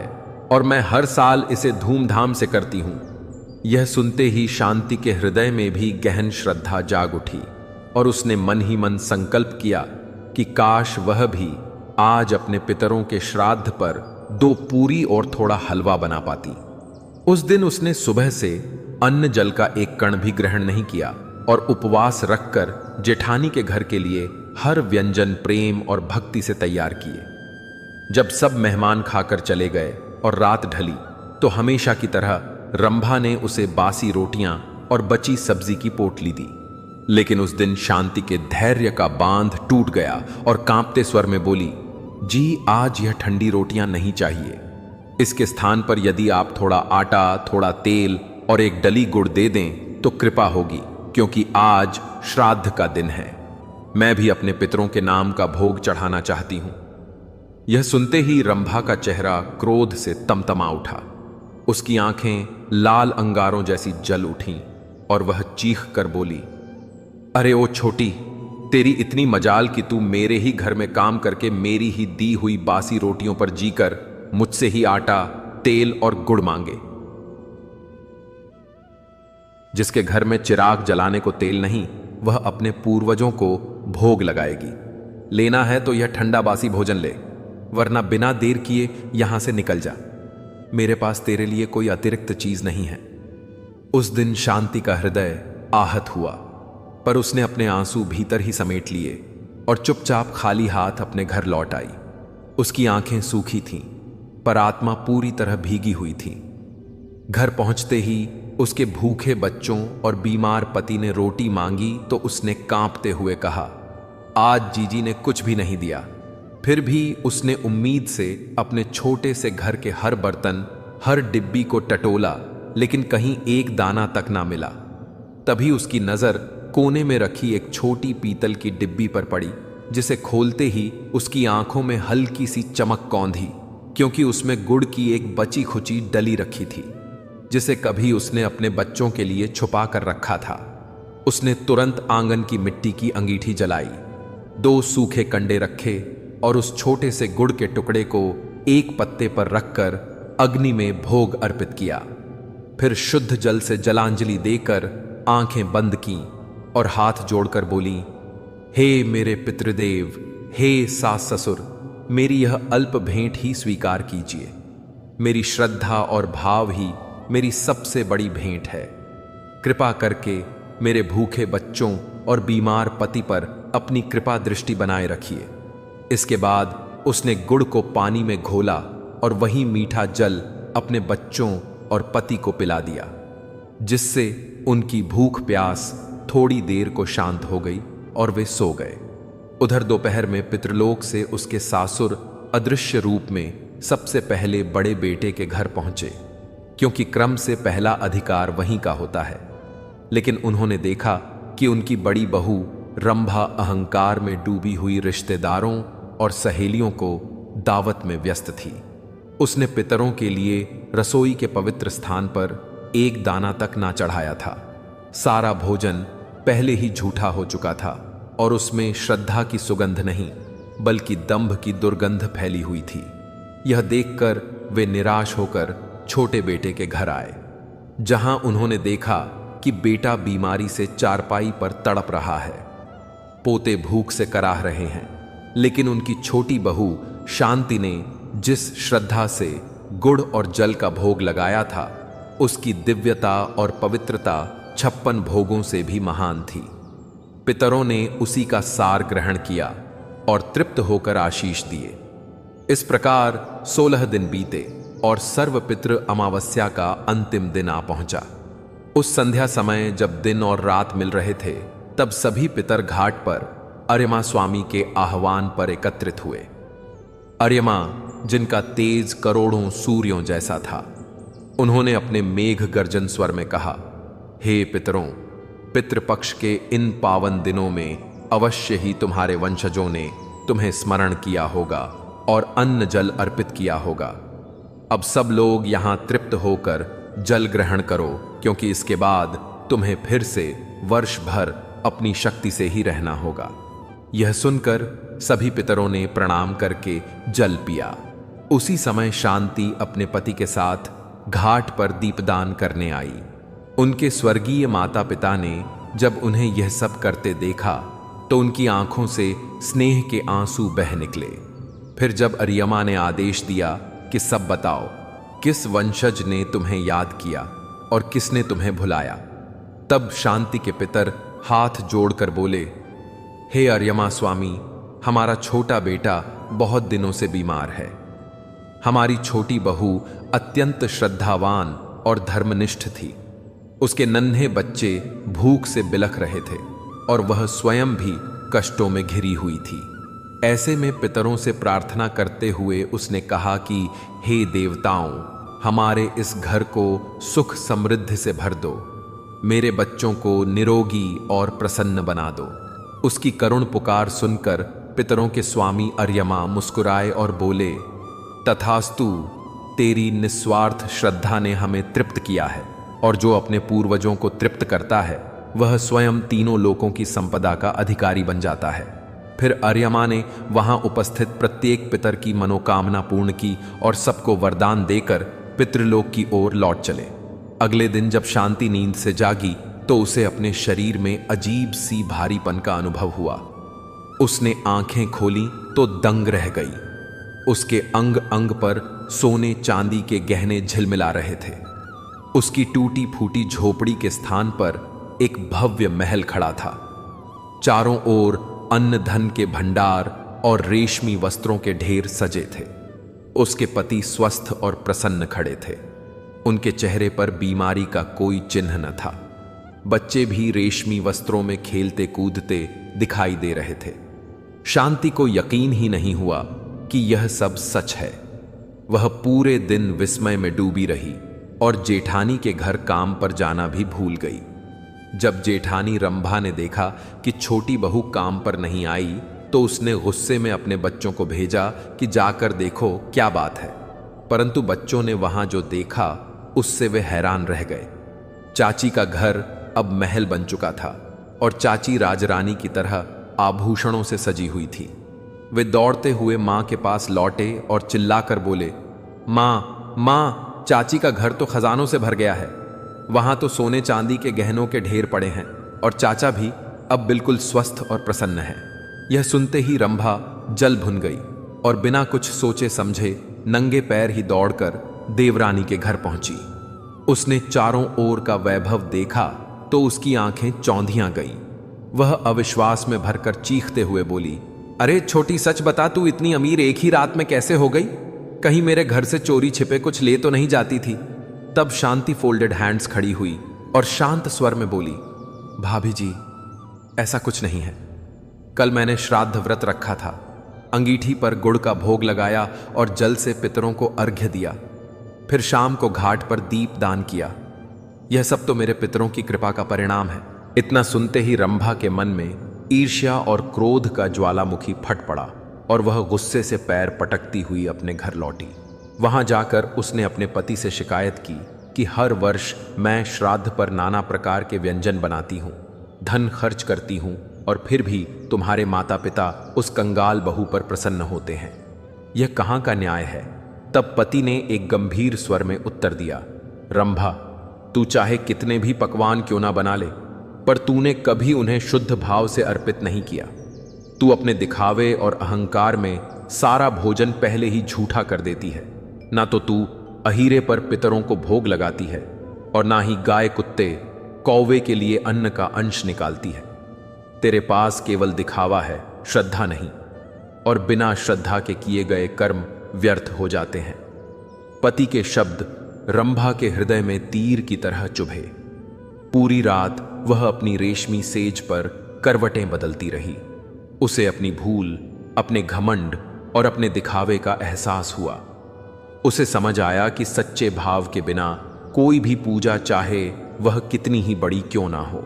और मैं हर साल इसे धूमधाम से करती हूं। यह सुनते ही शांति के हृदय में भी गहन श्रद्धा जाग उठी और उसने मन ही मन संकल्प किया कि काश वह भी आज अपने पितरों के श्राद्ध पर 2 पूरी और थोड़ा हलवा बना पाती। उस दिन उसने सुबह से अन्न जल का एक कण भी ग्रहण नहीं किया और उपवास रखकर जेठानी के घर के लिए हर व्यंजन प्रेम और भक्ति से तैयार किए। जब सब मेहमान खाकर चले गए और रात ढली, तो हमेशा की तरह रंभा ने उसे बासी रोटियां और बची सब्जी की पोटली दी। लेकिन उस दिन शांति के धैर्य का बांध टूट गया और कांपते स्वर में बोली, जी आज यह ठंडी रोटियां नहीं चाहिए। इसके स्थान पर यदि आप थोड़ा आटा, थोड़ा तेल और एक डली गुड़ दे दें तो कृपा होगी, क्योंकि आज श्राद्ध का दिन है। मैं भी अपने पितरों के नाम का भोग चढ़ाना चाहती हूं। यह सुनते ही रंभा का चेहरा क्रोध से तमतमा उठा। उसकी आंखें लाल अंगारों जैसी जल उठीं और वह चीख कर बोली, अरे ओ छोटी, तेरी इतनी मजाल कि तू मेरे ही घर में काम करके मेरी ही दी हुई बासी रोटियों पर जीकर मुझसे ही आटा, तेल और गुड़ मांगे। जिसके घर में चिराग जलाने को तेल नहीं, वह अपने पूर्वजों को भोग लगाएगी। लेना है तो यह ठंडा बासी भोजन ले, वरना बिना देर किए यहां से निकल जा। मेरे पास तेरे लिए कोई अतिरिक्त चीज नहीं है। उस दिन शांति का हृदय आहत हुआ, पर उसने अपने आंसू भीतर ही समेट लिए और चुपचाप खाली हाथ अपने घर लौट आई। उसकी आंखें सूखी थीं, पर आत्मा पूरी तरह भीगी हुई थी। घर पहुंचते ही उसके भूखे बच्चों और बीमार पति ने रोटी मांगी तो उसने कांपते हुए कहा, आज जीजी ने कुछ भी नहीं दिया। फिर भी उसने उम्मीद से अपने छोटे से घर के हर बर्तन, हर डिब्बी को टटोला, लेकिन कहीं एक दाना तक ना मिला। तभी उसकी नजर कोने में रखी एक छोटी पीतल की डिब्बी पर पड़ी, जिसे खोलते ही उसकी आंखों में हल्की सी चमक कौंधी, क्योंकि उसमें गुड़ की एक बची खुची डली रखी थी, जिसे कभी उसने अपने बच्चों के लिए छुपा कर रखा था। उसने तुरंत आंगन की मिट्टी की अंगीठी जलाई, 2 सूखे कंडे रखे और उस छोटे से गुड़ के टुकड़े को एक पत्ते पर रखकर अग्नि में भोग अर्पित किया। फिर शुद्ध जल से जलांजलि देकर आंखें बंद की और हाथ जोड़कर बोली, हे मेरे पितृदेव, हे सास ससुर, मेरी यह अल्प भेंट ही स्वीकार कीजिए। मेरी श्रद्धा और भाव ही मेरी सबसे बड़ी भेंट है। कृपा करके मेरे भूखे बच्चों और बीमार पति पर अपनी कृपा दृष्टि बनाए रखिए। इसके बाद उसने गुड़ को पानी में घोला और वही मीठा जल अपने बच्चों और पति को पिला दिया, जिससे उनकी भूख प्यास थोड़ी देर को शांत हो गई और वे सो गए। उधर दोपहर में पितृलोक से उसके सासुर अदृश्य रूप में सबसे पहले बड़े बेटे के घर पहुंचे, क्योंकि क्रम से पहला अधिकार वहीं का होता है। लेकिन उन्होंने देखा कि उनकी बड़ी बहू रंभा अहंकार में डूबी हुई रिश्तेदारों और सहेलियों को दावत में व्यस्त थी। उसने पितरों के लिए रसोई के पवित्र स्थान पर एक दाना तक ना चढ़ाया था। सारा भोजन पहले ही झूठा हो चुका था और उसमें श्रद्धा की सुगंध नहीं, बल्कि दंभ की दुर्गंध फैली हुई थी। यह देखकर वे निराश होकर छोटे बेटे के घर आए, जहां उन्होंने देखा कि बेटा बीमारी से चारपाई पर तड़प रहा है। पोते भूख से कराह रहे हैं, लेकिन उनकी छोटी बहू शांति ने जिस श्रद्धा से गुड़ और जल का भोग लगाया था, उसकी दिव्यता और पवित्रता 56 भोगों से भी महान थी। पितरों ने उसी का सार ग्रहण किया और तृप्त होकर आशीष दिए। इस प्रकार 16 दिन बीते और सर्वपितृ अमावस्या का अंतिम दिन आ पहुंचा। उस संध्या समय जब दिन और रात मिल रहे थे, तब सभी पितर घाट पर अर्यमा स्वामी के आह्वान पर एकत्रित हुए। अर्यमा, जिनका तेज करोड़ों सूर्यों जैसा था, उन्होंने अपने मेघ गर्जन स्वर में कहा, हे पितरों, पितृपक्ष के इन पावन दिनों में अवश्य ही तुम्हारे वंशजों ने तुम्हें स्मरण किया होगा और अन्न जल अर्पित किया होगा। अब सब लोग यहां तृप्त होकर जल ग्रहण करो, क्योंकि इसके बाद तुम्हें फिर से वर्ष भर अपनी शक्ति से ही रहना होगा। यह सुनकर सभी पितरों ने प्रणाम करके जल पिया। उसी समय शांति अपने पति के साथ घाट पर दीपदान करने आई। उनके स्वर्गीय माता पिता ने जब उन्हें यह सब करते देखा तो उनकी आंखों से स्नेह के आंसू बह निकले। फिर जब अर्यमा ने आदेश दिया कि सब बताओ, किस वंशज ने तुम्हें याद किया और किसने तुम्हें भुलाया, तब शांति के पितर हाथ जोड़कर बोले, हे अर्यमा स्वामी, हमारा छोटा बेटा बहुत दिनों से बीमार है। हमारी छोटी बहू अत्यंत श्रद्धावान और धर्मनिष्ठ थी। उसके नन्हे बच्चे भूख से बिलख रहे थे और वह स्वयं भी कष्टों में घिरी हुई थी। ऐसे में पितरों से प्रार्थना करते हुए उसने कहा कि हे देवताओं, हमारे इस घर को सुख समृद्धि से भर दो, मेरे बच्चों को निरोगी और प्रसन्न बना दो। उसकी करुण पुकार सुनकर पितरों के स्वामी अर्यमा मुस्कुराए और बोले, तथास्तु, तेरी निस्वार्थ श्रद्धा ने हमें तृप्त किया है, और जो अपने पूर्वजों को तृप्त करता है वह स्वयं तीनों लोकों की संपदा का अधिकारी बन जाता है। फिर अर्यमा ने वहां उपस्थित प्रत्येक पितर की मनोकामना पूर्ण की और सबको वरदान देकर पितृलोक की ओर लौट चले। अगले दिन जब शांति नींद से जागी तो उसे अपने शरीर में अजीब सी भारीपन का अनुभव हुआ। उसने आंखें खोली तो दंग रह गई। उसके अंग अंग पर सोने चांदी के गहने झिलमिला रहे थे। उसकी टूटी फूटी झोपड़ी के स्थान पर एक भव्य महल खड़ा था। चारों ओर अन्न धन के भंडार और रेशमी वस्त्रों के ढेर सजे थे। उसके पति स्वस्थ और प्रसन्न खड़े थे। उनके चेहरे पर बीमारी का कोई चिन्ह न था। बच्चे भी रेशमी वस्त्रों में खेलते कूदते दिखाई दे रहे थे। शांति को यकीन ही नहीं हुआ कि यह सब सच है। वह पूरे दिन विस्मय में डूबी रही और जेठानी के घर काम पर जाना भी भूल गई। जब जेठानी रंभा ने देखा कि छोटी बहू काम पर नहीं आई तो उसने गुस्से में अपने बच्चों को भेजा कि जाकर देखो क्या बात है। परंतु बच्चों ने वहां जो देखा उससे वे हैरान रह गए। चाची का घर अब महल बन चुका था और चाची राजरानी की तरह आभूषणों से सजी हुई थी। वे दौड़ते हुए मां के पास लौटे और चिल्लाकर बोले, मां मां, चाची का घर तो खजानों से भर गया है। वहां तो सोने चांदी के गहनों के ढेर पड़े हैं और चाचा भी अब बिल्कुल स्वस्थ और प्रसन्न है। यह सुनते ही रंभा जल भुन गई और बिना कुछ सोचे समझे नंगे पैर ही दौड़कर देवरानी के घर पहुंची। उसने चारों ओर का वैभव देखा तो उसकी आंखें चौंधियां गईं। वह अविश्वास में भरकर चीखते हुए बोली, अरे छोटी, सच बता, तू इतनी अमीर एक ही रात में कैसे हो गई? कहीं मेरे घर से चोरी छिपे कुछ ले तो नहीं जाती थी? तब शांति फोल्डेड हैंड्स खड़ी हुई और शांत स्वर में बोली, भाभी जी, ऐसा कुछ नहीं है। कल मैंने श्राद्ध व्रत रखा था, अंगीठी पर गुड़ का भोग लगाया और जल से पितरों को अर्घ्य दिया। फिर शाम को घाट पर दीप दान किया। यह सब तो मेरे पितरों की कृपा का परिणाम है। इतना सुनते ही रंभा के मन में ईर्ष्या और क्रोध का ज्वालामुखी फट पड़ा और वह गुस्से से पैर पटकती हुई अपने घर लौटी। वहां जाकर उसने अपने पति से शिकायत की कि हर वर्ष मैं श्राद्ध पर नाना प्रकार के व्यंजन बनाती हूँ, धन खर्च करती हूँ, और फिर भी तुम्हारे माता पिता उस कंगाल बहू पर प्रसन्न होते हैं। यह कहाँ का न्याय है? तब पति ने एक गंभीर स्वर में उत्तर दिया, रंभा, तू चाहे कितने भी पकवान क्यों ना बना ले, पर तूने कभी उन्हें शुद्ध भाव से अर्पित नहीं किया। तू अपने दिखावे और अहंकार में सारा भोजन पहले ही झूठा कर देती है। ना तो तू अहीरे पर पितरों को भोग लगाती है और ना ही गाय कुत्ते कौवे के लिए अन्न का अंश निकालती है। तेरे पास केवल दिखावा है, श्रद्धा नहीं, और बिना श्रद्धा के किए गए कर्म व्यर्थ हो जाते हैं। पति के शब्द रंभा के हृदय में तीर की तरह चुभे। पूरी रात वह अपनी रेशमी सेज पर करवटें बदलती रही। उसे अपनी भूल, अपने घमंड और अपने दिखावे का एहसास हुआ। उसे समझ आया कि सच्चे भाव के बिना कोई भी पूजा, चाहे वह कितनी ही बड़ी क्यों ना हो,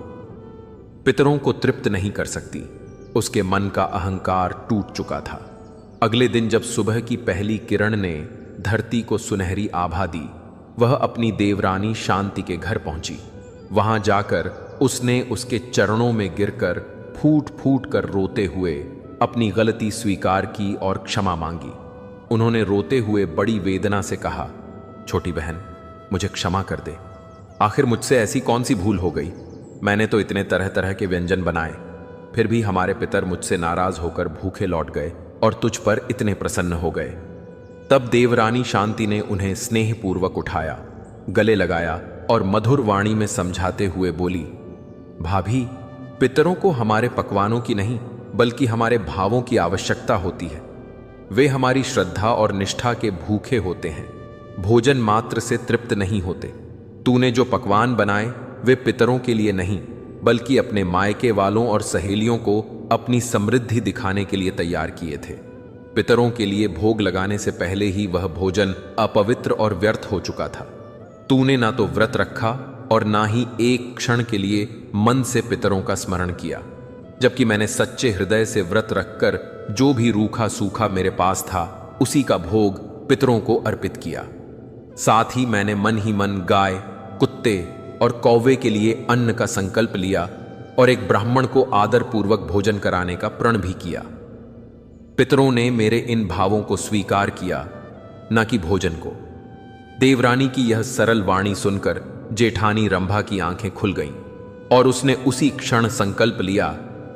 पितरों को तृप्त नहीं कर सकती। उसके मन का अहंकार टूट चुका था। अगले दिन जब सुबह की पहली किरण ने धरती को सुनहरी आभा दी, वह अपनी देवरानी शांति के घर पहुंची। वहां जाकर उसने उसके चरणों में गिरकर फूट फूट कर रोते हुए अपनी गलती स्वीकार की और क्षमा मांगी। उन्होंने रोते हुए बड़ी वेदना से कहा, छोटी बहन, मुझे क्षमा कर दे। आखिर मुझसे ऐसी कौन सी भूल हो गई? मैंने तो इतने तरह तरह के व्यंजन बनाए, फिर भी हमारे पितर मुझसे नाराज होकर भूखे लौट गए और तुझ पर इतने प्रसन्न हो गए। तब देवरानी शांति ने उन्हें स्नेहपूर्वक उठाया, गले लगाया और मधुर वाणी में समझाते हुए बोली, भाभी, पितरों को हमारे पकवानों की नहीं बल्कि हमारे भावों की आवश्यकता होती है। वे हमारी श्रद्धा और निष्ठा के भूखे होते हैं, भोजन मात्र से तृप्त नहीं होते। तूने जो पकवान बनाए वे पितरों के लिए नहीं बल्कि अपने मायके वालों और सहेलियों को अपनी समृद्धि दिखाने के लिए तैयार किए थे। पितरों के लिए भोग लगाने से पहले ही वह भोजन अपवित्र और व्यर्थ हो चुका था। तूने ना तो व्रत रखा और ना ही एक क्षण के लिए मन से पितरों का स्मरण किया, जबकि मैंने सच्चे हृदय से व्रत रखकर जो भी रूखा सूखा मेरे पास था उसी का भोग पितरों को अर्पित किया। साथ ही मैंने मन ही मन गाय, कुत्ते और कौवे के लिए अन्न का संकल्प लिया और एक ब्राह्मण को आदर पूर्वक भोजन कराने का प्रण भी किया। पितरों ने मेरे इन भावों को स्वीकार किया, न कि भोजन को। देवरानी की यह सरल वाणी सुनकर जेठानी रंभा की आंखें खुल गईं और उसने उसी क्षण संकल्प लिया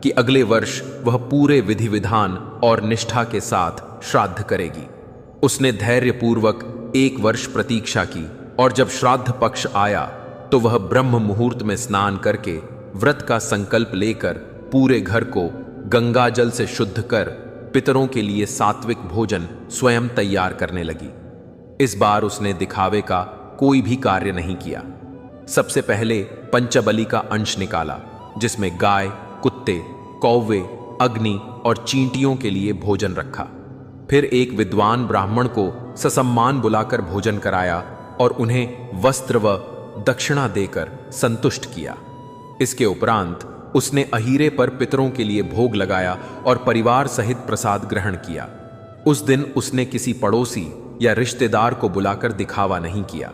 कि अगले वर्ष वह पूरे विधि विधान और निष्ठा के साथ श्राद्ध करेगी। उसने धैर्यपूर्वक 1 वर्ष प्रतीक्षा की और जब श्राद्ध पक्ष आया तो वह ब्रह्म मुहूर्त में स्नान करके व्रत का संकल्प लेकर पूरे घर को गंगा जल से शुद्ध कर पितरों के लिए सात्विक भोजन स्वयं तैयार करने लगी। इस बार उसने दिखावे का कोई भी कार्य नहीं किया। सबसे पहले पंचबली का अंश निकाला, जिसमें गाय, कुत्ते, कौवे, अग्नि और चींटियों के लिए भोजन रखा। फिर एक विद्वान ब्राह्मण को ससम्मान बुलाकर भोजन कराया और उन्हें वस्त्र व दक्षिणा देकर संतुष्ट किया। इसके उपरांत उसने अहीरे पर पितरों के लिए भोग लगाया और परिवार सहित प्रसाद ग्रहण किया। उस दिन उसने किसी पड़ोसी या रिश्तेदार को बुलाकर दिखावा नहीं किया।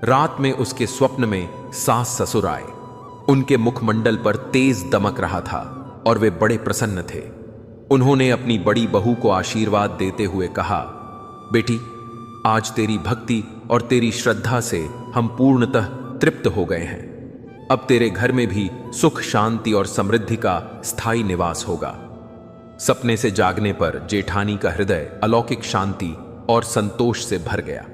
रात में उसके स्वप्न में सास ससुर आए। उनके मुखमंडल पर तेज दमक रहा था और वे बड़े प्रसन्न थे। उन्होंने अपनी बड़ी बहू को आशीर्वाद देते हुए कहा, बेटी, आज तेरी भक्ति और तेरी श्रद्धा से हम पूर्णतः तृप्त हो गए हैं। अब तेरे घर में भी सुख, शांति और समृद्धि का स्थायी निवास होगा। सपने से जागने पर जेठानी का हृदय अलौकिक शांति और संतोष से भर गया।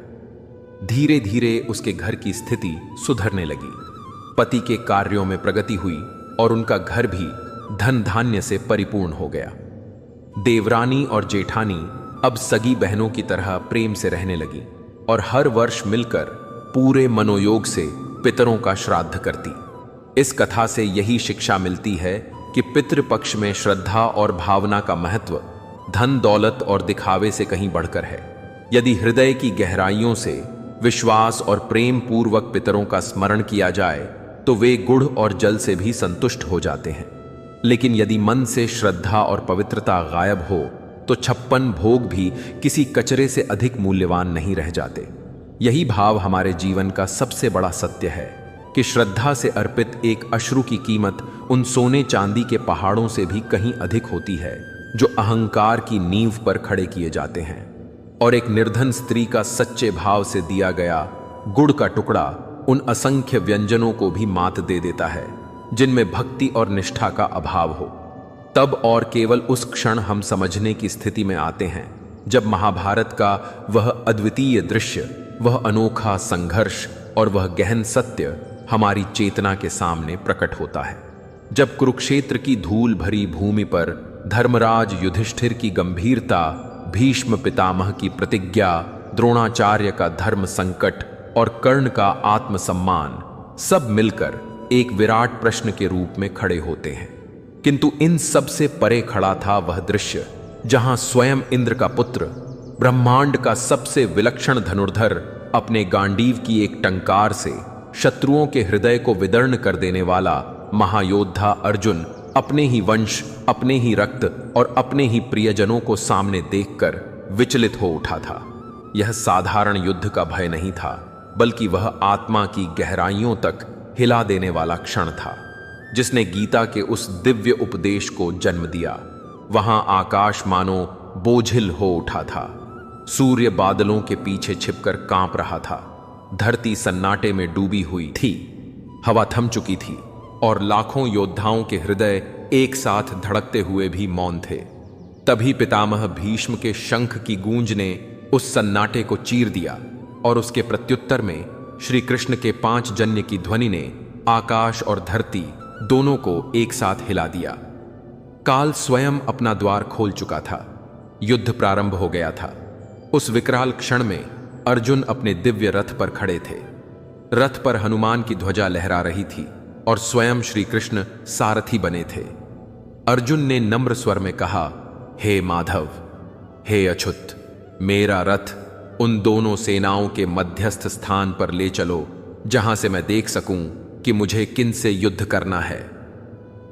धीरे धीरे उसके घर की स्थिति सुधरने लगी। पति के कार्यों में प्रगति हुई और उनका घर भी धन धान्य से परिपूर्ण हो गया। देवरानी और जेठानी अब सगी बहनों की तरह प्रेम से रहने लगी और हर वर्ष मिलकर पूरे मनोयोग से पितरों का श्राद्ध करती। इस कथा से यही शिक्षा मिलती है कि पितृपक्ष में श्रद्धा और भावना का महत्व धन, दौलत और दिखावे से कहीं बढ़कर है। यदि हृदय की गहराइयों से विश्वास और प्रेम पूर्वक पितरों का स्मरण किया जाए तो वे गुड़ और जल से भी संतुष्ट हो जाते हैं। लेकिन यदि मन से श्रद्धा और पवित्रता गायब हो तो 56 भोग भी किसी कचरे से अधिक मूल्यवान नहीं रह जाते। यही भाव हमारे जीवन का सबसे बड़ा सत्य है कि श्रद्धा से अर्पित एक अश्रु की कीमत उन सोने चांदी के पहाड़ों से भी कहीं अधिक होती है जो अहंकार की नींव पर खड़े किए जाते हैं। और एक निर्धन स्त्री का सच्चे भाव से दिया गया गुड़ का टुकड़ा उन असंख्य व्यंजनों को भी मात दे देता है जिनमें भक्ति और निष्ठा का अभाव हो। तब और केवल उस क्षण हम समझने की स्थिति में आते हैं जब महाभारत का वह अद्वितीय दृश्य, वह अनोखा संघर्ष और वह गहन सत्य हमारी चेतना के सामने प्रकट होता है। जब कुरुक्षेत्र की धूल भरी भूमि पर धर्मराज युधिष्ठिर की गंभीरता, भीष्म पितामह की प्रतिज्ञा, द्रोणाचार्य का धर्म संकट और कर्ण का आत्मसम्मान सब मिलकर एक विराट प्रश्न के रूप में खड़े होते हैं। किंतु इन सब से परे खड़ा था वह दृश्य जहां स्वयं इंद्र का पुत्र, ब्रह्मांड का सबसे विलक्षण धनुर्धर अपने गांडीव की एक टंकार से शत्रुओं के हृदय को विदर्ण कर देने वाला महायोद्धा अर्जुन अपने ही वंश, अपने ही रक्त और अपने ही प्रियजनों को सामने देखकर विचलित हो उठा था। यह साधारण युद्ध का भय नहीं था, बल्कि वह आत्मा की गहराइयों तक हिला देने वाला क्षण था जिसने गीता के उस दिव्य उपदेश को जन्म दिया। वहां आकाश मानो बोझिल हो उठा था, सूर्य बादलों के पीछे छिपकर कांप रहा था, धरती सन्नाटे में डूबी हुई थी, हवा थम चुकी थी और लाखों योद्धाओं के हृदय एक साथ धड़कते हुए भी मौन थे। तभी पितामह भीष्म के शंख की गूंज ने उस सन्नाटे को चीर दिया और उसके प्रत्युत्तर में श्री कृष्ण के 5 जन्य की ध्वनि ने आकाश और धरती दोनों को एक साथ हिला दिया। काल स्वयं अपना द्वार खोल चुका था, युद्ध प्रारंभ हो गया था। उस विकराल क्षण में अर्जुन अपने दिव्य रथ पर खड़े थे। रथ पर हनुमान की ध्वजा लहरा रही थी और स्वयं श्री कृष्ण सारथी बने थे। अर्जुन ने नम्र स्वर में कहा, हे माधव, हे अच्युत, मेरा रथ उन दोनों सेनाओं के मध्यस्थ स्थान पर ले चलो, जहां से मैं देख सकूं कि मुझे किन से युद्ध करना है।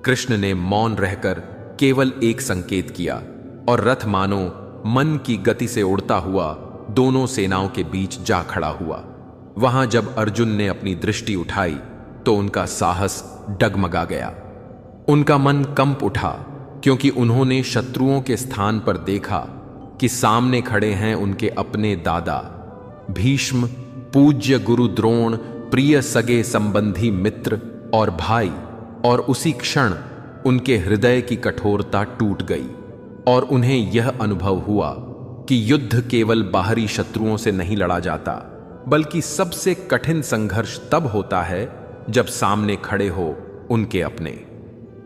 कृष्ण ने मौन रहकर केवल एक संकेत किया और रथ मानो मन की गति से उड़ता हुआ दोनों सेनाओं के बीच जा खड़ा हुआ। वहां जब अर्जुन ने अपनी दृष्टि उठाई तो उनका साहस डगमगा गया। उनका मन कंप उठा, क्योंकि उन्होंने शत्रुओं के स्थान पर देखा कि सामने खड़े हैं उनके अपने दादा भीष्म, पूज्य गुरु द्रोण, प्रिय सगे संबंधी मित्र और भाई। और उसी क्षण उनके हृदय की कठोरता टूट गई और उन्हें यह अनुभव हुआ कि युद्ध केवल बाहरी शत्रुओं से नहीं लड़ा जाता, बल्कि सबसे कठिन संघर्ष तब होता है जब सामने खड़े हो उनके अपने।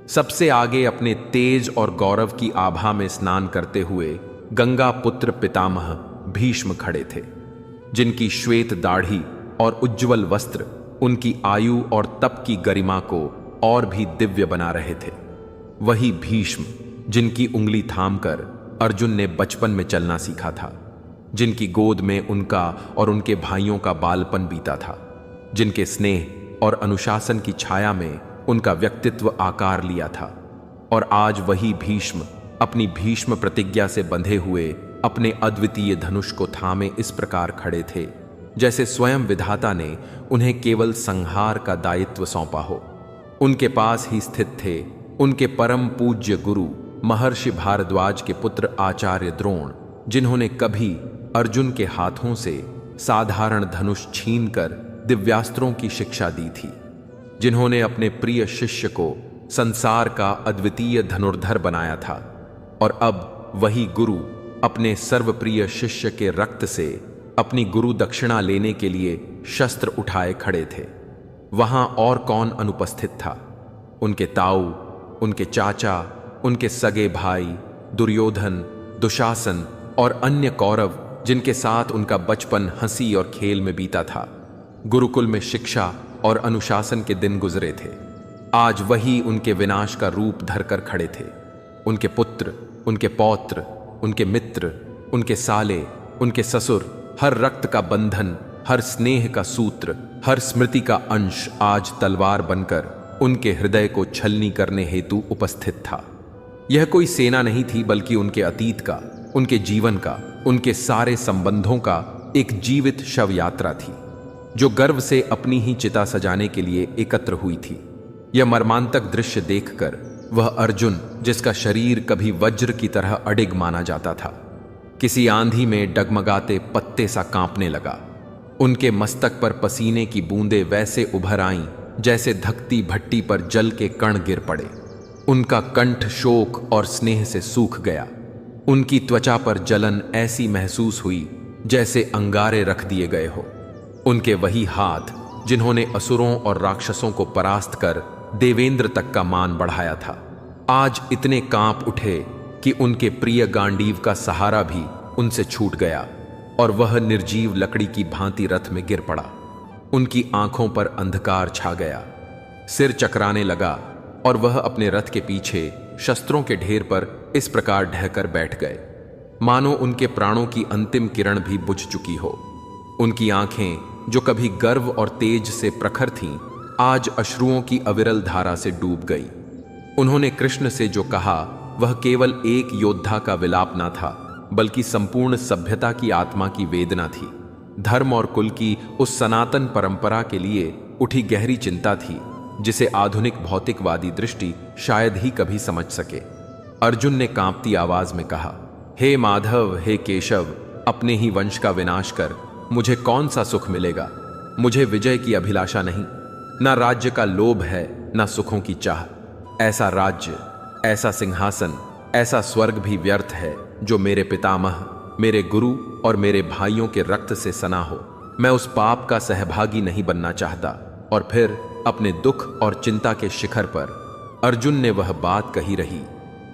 सबसे आगे अपने तेज और गौरव की आभा में स्नान करते हुए गंगा पुत्र पितामह भीष्म खड़े थे, जिनकी श्वेत दाढ़ी और उज्ज्वल वस्त्र उनकी आयु और तप की गरिमा को और भी दिव्य बना रहे थे। वही भीष्म जिनकी उंगली थामकर अर्जुन ने बचपन में चलना सीखा था, जिनकी गोद में उनका और उनके भाइयों का बालपन बीता था, जिनके स्नेह और अनुशासन की छाया में उनका व्यक्तित्व आकार लिया था। और आज वही भीष्म अपनी भीष्म प्रतिज्ञा से बंधे हुए अपने अद्वितीय धनुष को थामे इस प्रकार खड़े थे जैसे स्वयं विधाता ने उन्हें केवल संहार का दायित्व सौंपा हो। उनके पास ही स्थित थे उनके परम पूज्य गुरु महर्षि भारद्वाज के पुत्र आचार्य द्रोण, जिन्होंने कभी अर्जुन के हाथों से साधारण धनुष छीनकर दिव्यास्त्रों की शिक्षा दी थी, जिन्होंने अपने प्रिय शिष्य को संसार का अद्वितीय धनुर्धर बनाया था। और अब वही गुरु अपने सर्वप्रिय शिष्य के रक्त से अपनी गुरु दक्षिणा लेने के लिए शस्त्र उठाए खड़े थे। वहां और कौन अनुपस्थित था? उनके ताऊ, उनके चाचा, उनके सगे भाई दुर्योधन, दुशासन और अन्य कौरव, जिनके साथ उनका बचपन हंसी और खेल में बीता था। गुरुकुल में शिक्षा और अनुशासन के दिन गुजरे थे। आज वही उनके विनाश का रूप धरकर खड़े थे। उनके पुत्र, उनके पौत्र, उनके मित्र, उनके साले, उनके ससुर, हर रक्त का बंधन, हर स्नेह का सूत्र, हर स्मृति का अंश आज तलवार बनकर उनके हृदय को छलनी करने हेतु उपस्थित था। यह कोई सेना नहीं थी, बल्कि उनके अतीत का, उनके जीवन का, उनके सारे संबंधों का एक जीवित शव यात्रा थी, जो गर्व से अपनी ही चिता सजाने के लिए एकत्र हुई थी। यह मर्मांतक दृश्य देखकर वह अर्जुन, जिसका शरीर कभी वज्र की तरह अडिग माना जाता था, किसी आंधी में डगमगाते पत्ते सा कांपने लगा। उनके मस्तक पर पसीने की बूंदें वैसे उभर आईं जैसे धकती भट्टी पर जल के कण गिर पड़े। उनका कंठ शोक और स्नेह से सूख गया। उनकी त्वचा पर जलन ऐसी महसूस हुई जैसे अंगारे रख दिए गए हो। उनके वही हाथ जिन्होंने असुरों और राक्षसों को परास्त कर देवेंद्र तक का मान बढ़ाया था, आज इतने कांप उठे कि उनके प्रिय गांडीव का सहारा भी उनसे छूट गया और वह निर्जीव लकड़ी की भांति रथ में गिर पड़ा। उनकी आंखों पर अंधकार छा गया, सिर चकराने लगा और वह अपने रथ के पीछे शस्त्रों के ढेर पर इस प्रकार ढहकर बैठ गए मानो उनके प्राणों की अंतिम किरण भी बुझ चुकी हो। उनकी आंखें जो कभी गर्व और तेज से प्रखर थीं, आज अश्रुओं की अविरल धारा से डूब गई। उन्होंने कृष्ण से जो कहा वह केवल एक योद्धा का विलाप न था, बल्कि संपूर्ण सभ्यता की आत्मा की वेदना थी। धर्म और कुल की उस सनातन परंपरा के लिए उठी गहरी चिंता थी, जिसे आधुनिक भौतिकवादी दृष्टि शायद ही कभी समझ सके। अर्जुन ने कांपती आवाज में कहा, हे माधव, हे केशव, अपने ही वंश का विनाश कर मुझे कौन सा सुख मिलेगा? मुझे विजय की अभिलाषा नहीं, ना राज्य का लोभ है, ना सुखों की चाह। ऐसा राज्य, ऐसा सिंहासन, ऐसा स्वर्ग भी व्यर्थ है जो मेरे पितामह, मेरे गुरु और मेरे भाइयों के रक्त से सना हो। मैं उस पाप का सहभागी नहीं बनना चाहता। और फिर अपने दुख और चिंता के शिखर पर अर्जुन ने वह बात कही रही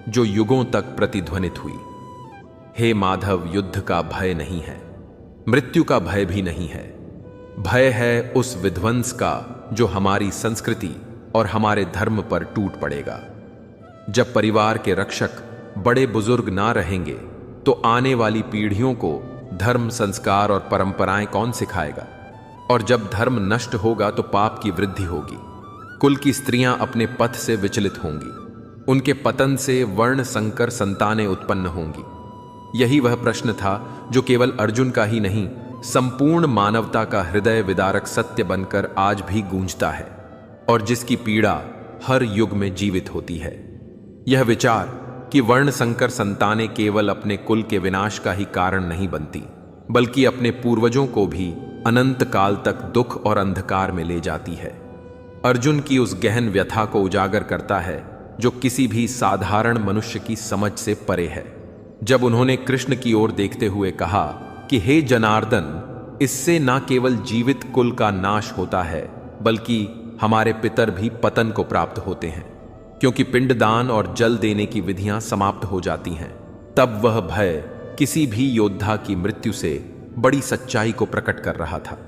जो युगों तक प्रतिध्वनित हुई। हे माधव, युद्ध का भय नहीं है, मृत्यु का भय भी नहीं है। भय है उस विध्वंस का जो हमारी संस्कृति और हमारे धर्म पर टूट पड़ेगा। जब परिवार के रक्षक बड़े बुजुर्ग ना रहेंगे तो आने वाली पीढ़ियों को धर्म, संस्कार और परंपराएं कौन सिखाएगा? और जब धर्म नष्ट होगा तो पाप की वृद्धि होगी। कुल की स्त्रियां अपने पथ से विचलित होंगी। उनके पतन से वर्ण संकर संतानें उत्पन्न होंगी। यही वह प्रश्न था जो केवल अर्जुन का ही नहीं, संपूर्ण मानवता का हृदय विदारक सत्य बनकर आज भी गूंजता है और जिसकी पीड़ा हर युग में जीवित होती है। यह विचार कि वर्ण संकर संतानें केवल अपने कुल के विनाश का ही कारण नहीं बनती, बल्कि अपने पूर्वजों को भी अनंत काल तक दुख और अंधकार में ले जाती है, अर्जुन की उस गहन व्यथा को उजागर करता है जो किसी भी साधारण मनुष्य की समझ से परे है। जब उन्होंने कृष्ण की ओर देखते हुए कहा कि हे जनार्दन, इससे न केवल जीवित कुल का नाश होता है बल्कि हमारे पितर भी पतन को प्राप्त होते हैं, क्योंकि पिंडदान और जल देने की विधियां समाप्त हो जाती हैं, तब वह भय किसी भी योद्धा की मृत्यु से बड़ी सच्चाई को प्रकट कर रहा था।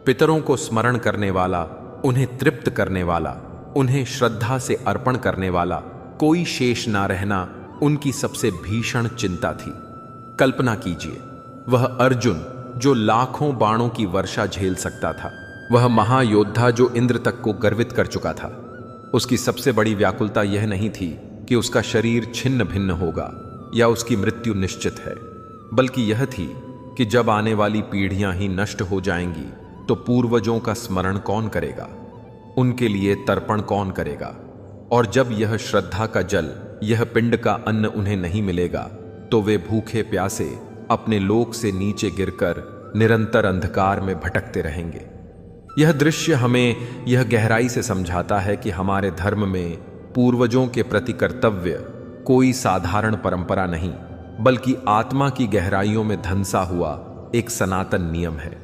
पितरों को स्मरण करने वाला, उन्हें तृप्त करने वाला, उन्हें श्रद्धा से अर्पण करने वाला कोई शेष ना रहना उनकी सबसे भीषण चिंता थी। कल्पना कीजिए, वह अर्जुन जो लाखों बाणों की वर्षा झेल सकता था, वह महायोद्धा जो इंद्र तक को गर्वित कर चुका था, उसकी सबसे बड़ी व्याकुलता यह नहीं थी कि उसका शरीर छिन्न भिन्न होगा या उसकी मृत्यु निश्चित है, बल्कि यह थी कि जब आने वाली पीढ़ियां ही नष्ट हो जाएंगी तो पूर्वजों का स्मरण कौन करेगा, उनके लिए तर्पण कौन करेगा? और जब यह श्रद्धा का जल, यह पिंड का अन्न उन्हें नहीं मिलेगा तो वे भूखे प्यासे अपने लोक से नीचे गिरकर निरंतर अंधकार में भटकते रहेंगे। यह दृश्य हमें यह गहराई से समझाता है कि हमारे धर्म में पूर्वजों के प्रति कर्तव्य कोई साधारण परंपरा नहीं, बल्कि आत्मा की गहराइयों में धंसा हुआ एक सनातन नियम है।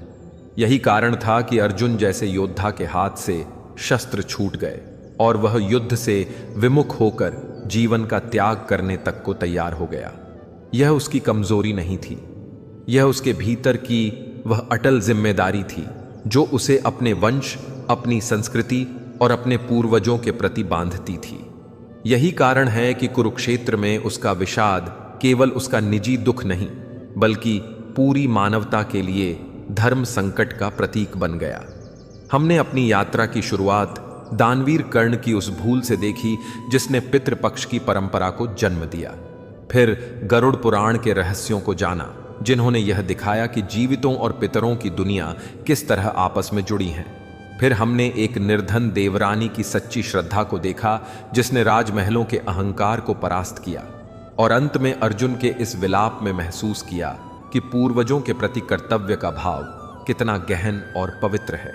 यही कारण था कि अर्जुन जैसे योद्धा के हाथ से शस्त्र छूट गए और वह युद्ध से विमुख होकर जीवन का त्याग करने तक को तैयार हो गया। यह उसकी कमजोरी नहीं थी, यह उसके भीतर की वह अटल जिम्मेदारी थी जो उसे अपने वंश, अपनी संस्कृति और अपने पूर्वजों के प्रति बांधती थी। यही कारण है कि कुरुक्षेत्र में उसका विषाद केवल उसका निजी दुख नहीं, बल्कि पूरी मानवता के लिए धर्म संकट का प्रतीक बन गया। हमने अपनी यात्रा की शुरुआत दानवीर कर्ण की उस भूल से देखी जिसने पितृपक्ष की परंपरा को जन्म दिया। फिर गरुड़ पुराण के रहस्यों को जाना जिन्होंने यह दिखाया कि जीवितों और पितरों की दुनिया किस तरह आपस में जुड़ी हैं। फिर हमने एक निर्धन देवरानी की सच्ची श्रद्धा को देखा जिसने राजमहलों के अहंकार को परास्त किया। और अंत में अर्जुन के इस विलाप में महसूस किया कि पूर्वजों के प्रति कर्तव्य का भाव कितना गहन और पवित्र है।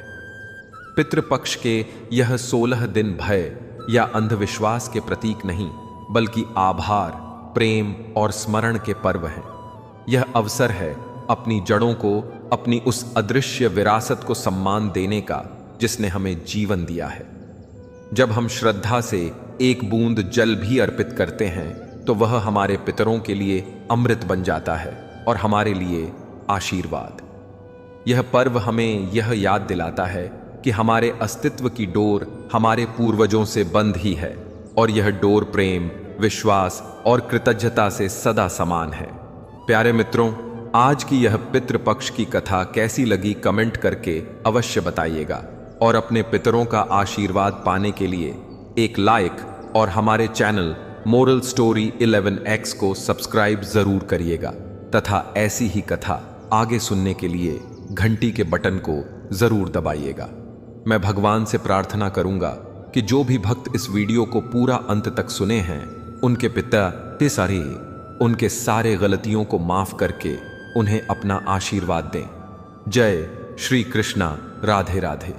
पितृपक्ष के यह 16 दिन भय या अंधविश्वास के प्रतीक नहीं, बल्कि आभार, प्रेम और स्मरण के पर्व हैं। यह अवसर है अपनी जड़ों को, अपनी उस अदृश्य विरासत को सम्मान देने का जिसने हमें जीवन दिया है। जब हम श्रद्धा से एक बूंद जल भी अर्पित करते हैं तो वह हमारे पितरों के लिए अमृत बन जाता है और हमारे लिए आशीर्वाद। यह पर्व हमें यह याद दिलाता है कि हमारे अस्तित्व की डोर हमारे पूर्वजों से बंध ही है और यह डोर प्रेम, विश्वास और कृतज्ञता से सदा समान है। प्यारे मित्रों, आज की यह पितृपक्ष की कथा कैसी लगी कमेंट करके अवश्य बताइएगा और अपने पितरों का आशीर्वाद पाने के लिए एक लाइक और हमारे चैनल मोरल स्टोरी 11x को सब्सक्राइब जरूर करिएगा तथा ऐसी ही कथा आगे सुनने के लिए घंटी के बटन को जरूर दबाइएगा। मैं भगवान से प्रार्थना करूंगा कि जो भी भक्त इस वीडियो को पूरा अंत तक सुने हैं, उनके पिता सारे उनके सारे गलतियों को माफ करके उन्हें अपना आशीर्वाद दें। जय श्री कृष्णा। राधे राधे।